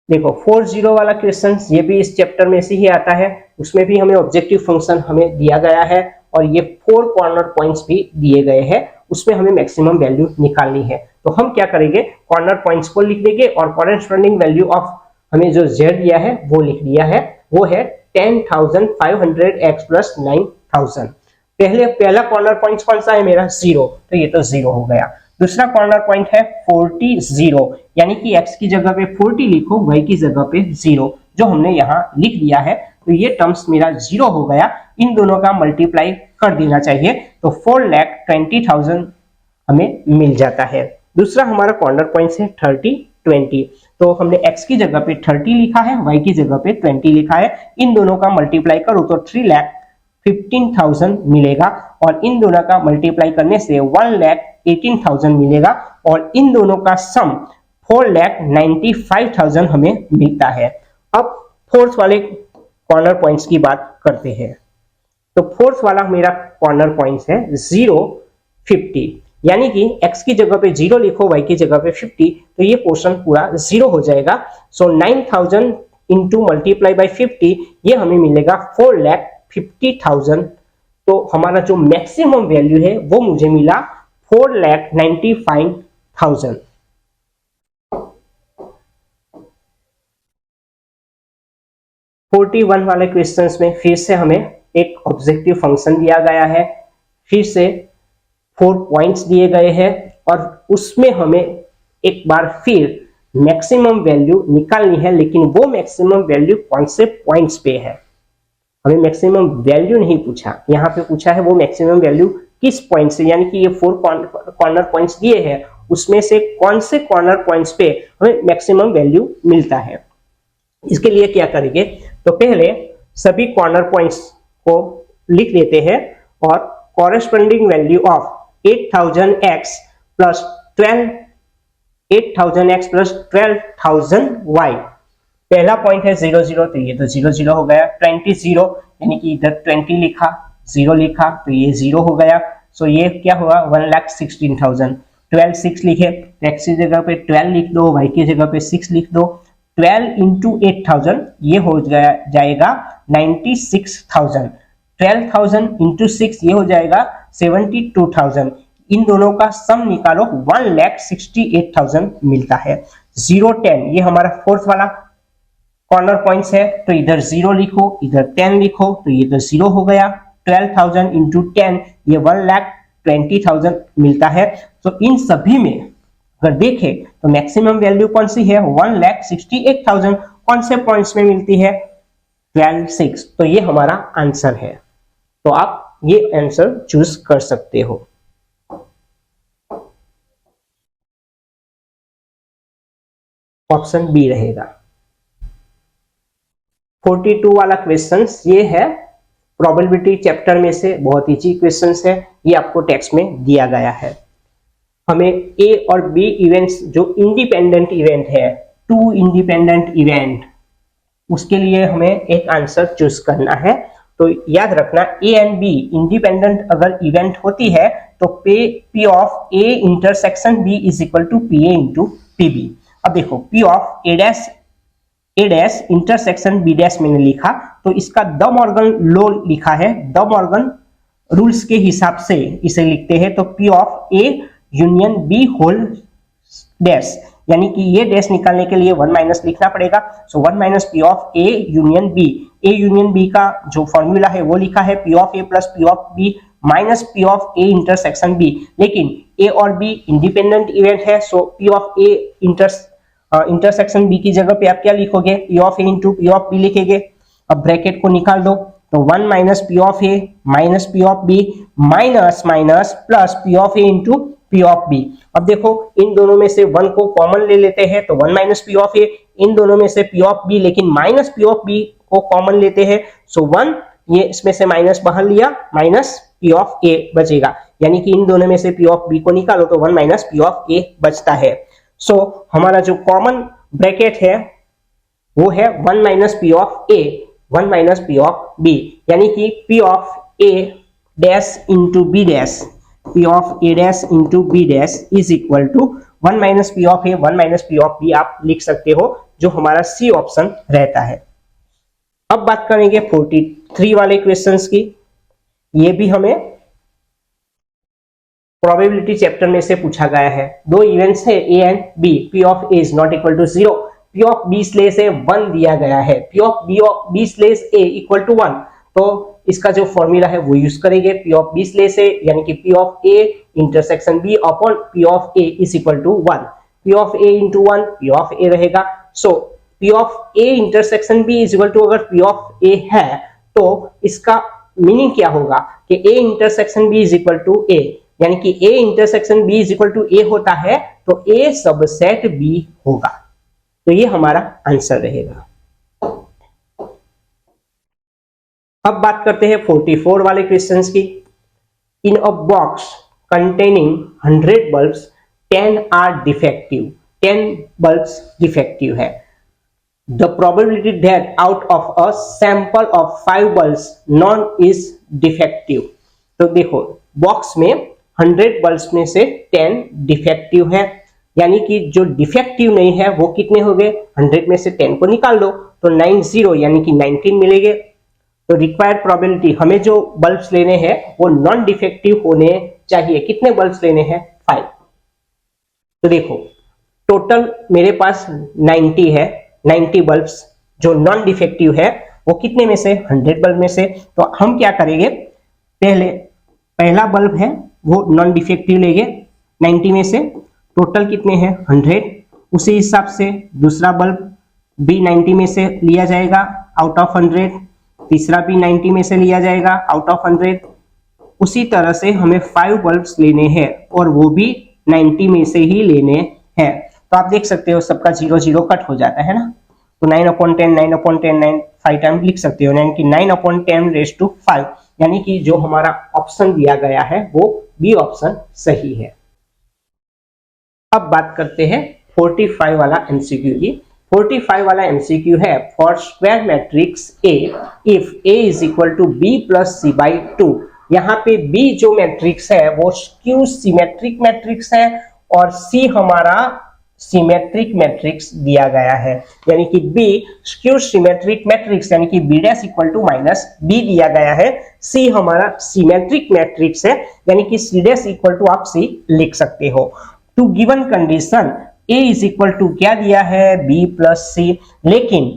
S1: देखो 40 वाला क्वेश्चन, ये भी इस चैप्टर में से ही आता है। उसमें भी हमें ऑब्जेक्टिव फंक्शन हमें दिया गया है और ये 4 कॉर्नर पॉइंट्स भी दिए गए हैं, उसमें हमें मैक्सिमम वैल्यू निकालनी है। तो हम क्या करेंगे, कॉर्नर पॉइंट्स को लिख देंगे और कॉरेस्पॉन्डिंग वैल्यू ऑफ हमें जो z दिया है वो लिख दिया है, वो है 10,500 x प्लस 9,000। पहला कॉर्नर पॉइंट कौन सा है मेरा, 0, तो ये तो 0 हो गया। दूसरा कॉर्नर पॉइंट है 40, यानी कि x की जगह पे 40 लिखो, y की जगह पे 0, जो हमने यहाँ लिख दिया है। तो ये टर्म्स मेरा 0 हो गया, इन दोनों का मल्टीप्लाई कर देना चाहिए तो 4,20,000 हमें मिल जाता है। दूसरा हमारा कॉर्नर पॉइंट है 30, 20, तो हमने x की जगह पे 30 लिखा है, y की जगह पे 20 लिखा है, इन दोनों का मल्टीप्लाई करो तो 3,15,000 मिलेगा और इन दोनों का मल्टीप्लाई करने से 1,18,000 मिलेगा और इन दोनों का सम 4,95,000 हमें मिलता है। अब फोर्थ वाले कॉर्नर पॉइंट्स की बात करते हैं। तो फोर्थ वाला मेरा कॉर्नर पॉइंट है 0, 50, यानी कि x की जगह पे 0 लिखो, y की जगह पे 50, तो ये पोर्शन पूरा 0 हो जाएगा। सो 9,000 इंटू मल्टीप्लाई बाई 50, ये हमें मिलेगा 4,50,000। तो हमारा जो मैक्सिमम वैल्यू है वो मुझे मिला 4,95,000। फोर्टी 41 वाले क्वेश्चंस में फिर से हमें एक ऑब्जेक्टिव फंक्शन दिया गया है, फिर से 4 पॉइंट्स दिए गए हैं और उसमें हमें एक बार फिर मैक्सिमम वैल्यू निकालनी है, लेकिन वो मैक्सिमम वैल्यू कौन से पॉइंट्स पे है। हमें मैक्सिमम वैल्यू नहीं पूछा, यहाँ पे पूछा है वो मैक्सिमम वैल्यू किस पॉइंट से, यानी कि ये 4 कॉर्नर पॉइंट्स दिए हैं, उसमें से कौन से कॉर्नर पॉइंट्स पे हमें मैक्सिमम वैल्यू मिलता है। इसके लिए क्या करेंगे, तो पहले सभी कॉर्नर पॉइंट्स को लिख देते हैं और corresponding value of 8,000x plus 12 8000x plus 12000y। पहला पॉइंट है 0 0, तो ये तो 0 0 हो गया। 20 0 यानी कि इधर 20 लिखा, 0 लिखा, तो ये 0 हो गया। सो ये क्या हुआ 1,16,000। 12 6 लिखे तो x की जगह पे 12 लिख दो, y की जगह पे 6 लिख दो। 12 इंटू 8000 ये हो जाएगा 96,000। 12,000 इंटू 6 ये हो जाएगा 72,000। इन दोनों का सम निकालो 1,68,000 मिलता है। 0 10 ये हमारा फोर्थ वाला कॉर्नर पॉइंट्स है, तो इधर 0 लिखो, इधर 10 लिखो, तो ये तो 0 हो गया। 12,000 इंटू 10 ये 1,20,000 मिलता है। तो इन सभी में अगर देखें तो मैक्सिमम वैल्यू कौन सी है 1,68,000। कौन से पॉइंट्स में मिलती है 12 6। तो ये हमारा आंसर है। तो आप ये आंसर चूज कर सकते हो। ऑप्शन बी रहेगा। 42 वाला क्वेश्चन ये है प्रोबेबिलिटी चैप्टर में से, बहुत इजी क्वेश्चन है। ये आपको टेक्स्ट में दिया गया है। हमें ए और बी इवेंट्स जो इंडिपेंडेंट इवेंट है, 2 इंडिपेंडेंट इवेंट, उसके लिए हमें एक आंसर चूज करना है। तो याद रखना ए एंड बी इंडिपेंडेंट अगर इवेंट होती है तो p of A intersection B is equal to p a into p b. अब देखो p of a dash intersection b dash मैंने लिखा, तो इसका द मॉर्गन लॉ लिखा है। द मॉर्गन रूल्स के हिसाब से इसे लिखते हैं। तो p of A union b whole dash, यानी कि ये डैश निकालने के लिए 1 माइनस लिखना पड़ेगा। So 1 minus P of A union B. A union B का जो फॉर्मूला है वो लिखा है P of A plus P of B minus P of A intersection B. लेकिन ए और बी इंडिपेंडेंट इवेंट है, so P of A intersection B की जगह पे आप क्या लिखोगे P of A into P of B लिखेंगे। अब ब्रैकेट को निकाल दो, तो 1 minus P of a minus P of B minus minus plus P of A into P of b. अब देखो इन दोनों में से 1 को कॉमन ले लेते हैं, तो 1 माइनस पी ऑफ ए, इन दोनों में से पी ऑफ बी, लेकिन माइनस पी ऑफ बी को कॉमन लेते हैं। सो 1 ये इसमें से माइनस बाहर लिया, माइनस पी ऑफ ए बचेगा, यानी कि इन दोनों में से पी ऑफ बी को निकालो तो 1 माइनस पी ऑफ ए बचता है। सो हमारा जो कॉमन ब्रैकेट है वो है 1 minus P of a 1 minus P of b, यानी कि P of a dash into b dash, p of a dash into b dash is equal to 1 minus P of a 1 minus P of b आप लिख सकते हो, जो हमारा C option रहता है। अब बात करेंगे 43 वाले क्वेश्चंस की। ये भी हमें प्रोबेबिलिटी चैप्टर में से पूछा गया है। 2 इवेंट्स है A and B, P of A is not equal to 0, P of B slash A 1 दिया गया है, P of B slash A equal to 1। तो इसका जो फॉर्मूला है वो यूज करेंगे P of B slash A, यानी कि P of A intersection B upon P of A is equal to 1। P of A into 1 P of A रहेगा। सो P of A intersection B is equal to, अगर P of A है तो इसका meaning क्या होगा कि A intersection B is equal to A, यानी कि A intersection B is equal to A होता है तो ए सबसेट बी होगा। तो ये हमारा आंसर रहेगा। अब बात करते हैं 44 वाले क्वेश्चंस की। In a box containing 100 bulbs 10 are defective, 10 bulbs defective है। The probability that out of a sample of 5 bulbs none is defective. तो देखो बॉक्स में 100 बल्ब्स में से 10 डिफेक्टिव है, यानी कि जो डिफेक्टिव नहीं है वो कितने हो गए 100 में से 10 को निकाल दो तो 90 यानी कि 19 मिलेंगे। तो रिक्वायर्ड प्रोबेबिलिटी हमें जो बल्ब्स लेने हैं वो नॉन डिफेक्टिव होने चाहिए। कितने बल्ब्स लेने हैं 5। तो देखो टोटल मेरे पास 90 है, 90 बल्ब्स जो नॉन डिफेक्टिव है वो कितने में से 100 बल्ब में से। तो हम क्या करेंगे पहला बल्ब है वो नॉन डिफेक्टिव लेंगे 90 में से, टोटल कितने हैं 100, उसी हिसाब से दूसरा बल्ब भी 90 में से लिया जाएगा आउट ऑफ 100, तीसरा भी 90 में से लिया जाएगा आउट ऑफ 100। उसी तरह से हमें 5 बल्ब्स लेने हैं और वो भी 90 में से ही लेने हैं। तो आप देख सकते हो सबका 0 0 कट हो जाता है ना, तो 9/10 9/10 9 5 टाइम लिख सकते हो, यानी कि 9/10 रेज़ टू 5, यानी कि जो हमारा ऑप्शन दिया गया है वो बी ऑप्शन सही है। अब बात करते हैं 45 वाला एमसीक्यू की। 45 वाला एमसीक्यू है for square matrix a if a is equal to b plus C by 2। यहाँ पे बी जो मैट्रिक्स है वो स्क्यू सिमेट्रिक मैट्रिक्स है और सी हमारा सिमेट्रिक मैट्रिक्स दिया गया है, यानी कि बी स्क्यू सिमेट्रिक मैट्रिक्स यानी कि B dash equal to minus b दिया गया है। सी हमारा सिमेट्रिक मैट्रिक्स है यानी कि सी डैश इक्वल टू आप सी लिख सकते हो। To given condition a is equal to क्या दिया है बी प्लस सी, लेकिन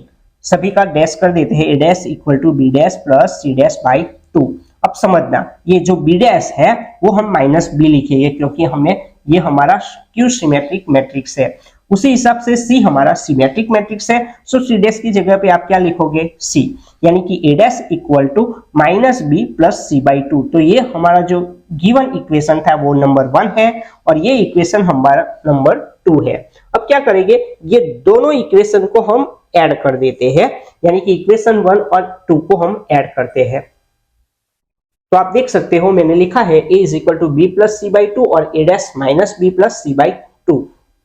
S1: सभी का डैश कर देते हैं, A dash equal to B dash plus C dash by 2। अब समझना ये जो बी डैश है वो हम माइनस बी लिखेंगे क्योंकि हमें ये हमारा स्क्यू सिमेट्रिक मैट्रिक्स है। उसी हिसाब से सी हमारा सिमेट्रिक मैट्रिक्स है, सो सी डैश की जगह पे आप क्या लिखोगे सी, यानी कि A dash equal to minus B plus C by 2। तो ये हमारा जो गिवन इक्वेशन था वो नंबर 1 है और ये इक्वेशन हमारा नंबर 2 है। अब क्या करेंगे, ये दोनों इक्वेशन को हम ऐड कर देते हैं, यानी कि इक्वेशन 1 और 2 को हम ऐड करते हैं। तो आप देख सकते हो मैंने लिखा है a is equal to b plus C by 2 और a dash minus B plus C by 2।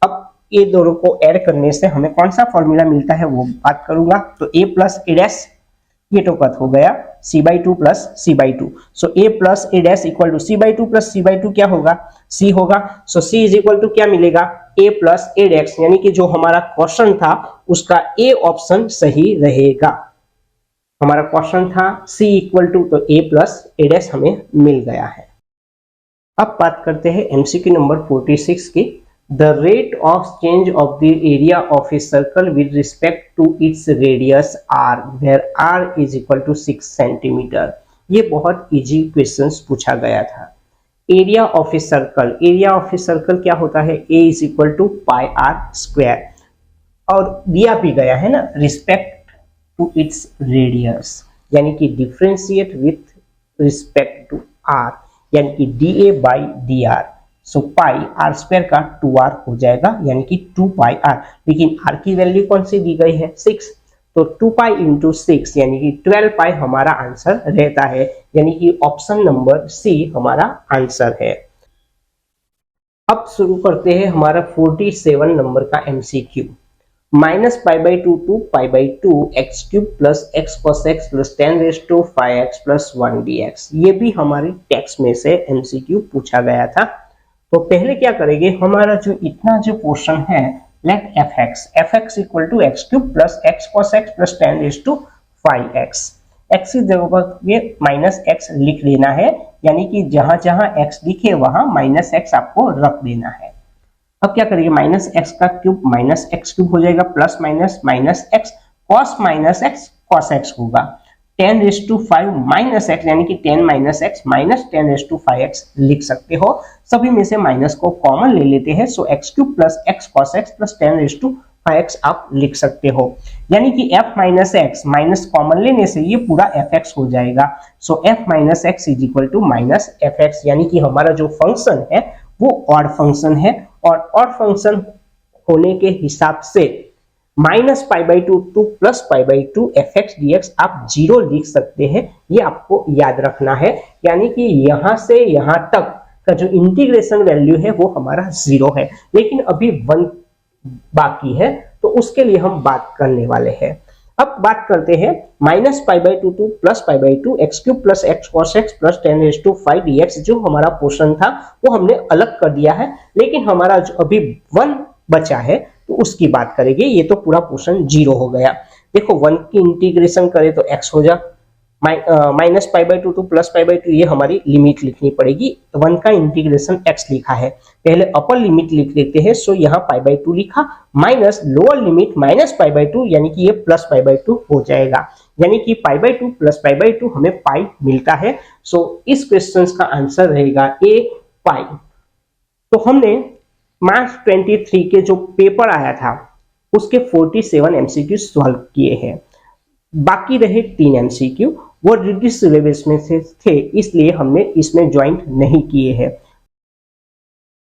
S1: अब ये दोनों को ऐड करने से हमें कौन सा फॉर्मूला मिलता है वो बात करूंगा। तो a प्लस ए डैश ये तो कट हो गया C by 2 plus C by 2। So a plus A dash equal to C by 2 plus C by 2 क्या होगा c होगा। So c is equal to क्या मिलेगा a प्लस ए डैश, यानी कि जो हमारा क्वेश्चन था उसका a ऑप्शन सही रहेगा। हमारा क्वेश्चन था c इक्वल टू, तो a प्लस ए डैश हमें मिल गया है। अब बात करते हैं एमसीक्यू नंबर 46 की। The rate of change of the area of a circle with respect to its radius r where r is equal to 6 centimetre. ये बहुत इजी क्वेश्चंस पूछा गया था। Area of a circle, area of a circle क्या होता है a is equal to pi r square और दिया भी गया है ना रिस्पेक्ट टू इट्स रेडियस, यानी कि differentiate with respect to r, यानी कि d a by d r. So pi r square का 2r हो जाएगा यानी कि 2 पाई आर, लेकिन r की वैल्यू कौन सी दी गई है 6, तो 2 पाई इंटू 6 यानी कि 12 पाई हमारा आंसर रहता है, यानी कि ऑप्शन नंबर सी हमारा आंसर है। अब शुरू करते हैं हमारा 47 नंबर का MCQ. Minus pi by 2 to pi by 2 x cube plus x cos x plus 10 raise to 5x plus 1 dx। ये भी हमारे टेक्स्ट में से एमसीक्यू पूछा गया था। तो पहले क्या करेंगे, हमारा जो इतना जो पोर्शन है let f x equal to x cube plus x cos x plus 10 raise to 5x। X की जगह पर ये माइनस एक्स लिख लेना है, यानी कि जहां जहां एक्स लिखे वहां माइनस एक्स आपको रख देना है। अब क्या करेंगे, माइनस एक्स का क्यूब माइनस एक्स क्यूब हो जाएगा plus minus minus x cos minus x cos x होगा 10 रेज टू 5 माइनस एक्स, यानी कि 10 minus x minus 10 raise to 5x लिख सकते हो। सभी में से माइनस को कॉमन ले लेते हैं, so X cube plus x cos x plus 10 raise to 5x आप लिख सकते हो, यानी कि f minus x minus common लेने से ये पूरा fx हो जाएगा। सो f minus X is equal to minus fx, यानी कि हमारा जो फंक्शन है वो ऑड फंक्शन है और ऑड फंक्शन होने के हिसाब से minus pi by 2 to plus pi by 2 fx dx आप 0 लिख सकते हैं, ये आपको याद रखना है। यानी कि यहां से यहां तक का जो इंटीग्रेशन वैल्यू है वो हमारा 0 है, लेकिन अभी 1 बाकी है तो उसके लिए हम बात करने वाले हैं। अब बात करते हैं minus pi by 2 to plus pi by 2 x cube plus x cos x plus 10 raise to 5 dx। जो हमारा पोर्शन था वो हमने अलग कर दिया है, लेकिन हमारा जो अभी 1 बचा है तो उसकी बात करेंगे। ये तो पूरा पोर्शन 0 हो गया। देखो 1 की इंटीग्रेशन करें तो x हो जा minus pi by 2 to plus pi by 2, ये हमारी लिमिट लिखनी पड़ेगी। 1 का इंटीग्रेशन x लिखा है, पहले अपर लिमिट लिख लेते हैं। सो यहाँ पाई बाई 2 लिखा minus lower limit minus pi by 2, यानी कि ये प्लस पाई बाई 2 हो जाएगा, यानी कि पाई बाई 2 प्लस पाई बाई 2 हमें पाई मिलता है। सो इस क्वेश्चन का आंसर रहेगा ए पाई। तो हमने मार्च 23 के जो पेपर आया था उसके 47 एमसीक्यू सॉल्व किए हैं। बाकी रहे 3 एमसीक्यू, वो रिड्यूस सिलेबस में से थे, इसलिए हमने इसमें ज्वाइंट नहीं किए हैं।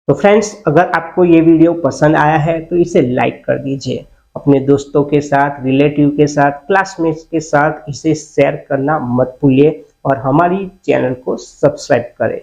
S1: तो फ्रेंड्स, अगर आपको ये वीडियो पसंद आया है तो इसे लाइक कर दीजिए, अपने दोस्तों के साथ, रिलेटिव के साथ, क्लासमेट्स के साथ इसे शेयर करना मत भूलिए और हमारी चैनल को सब्सक्राइब करें।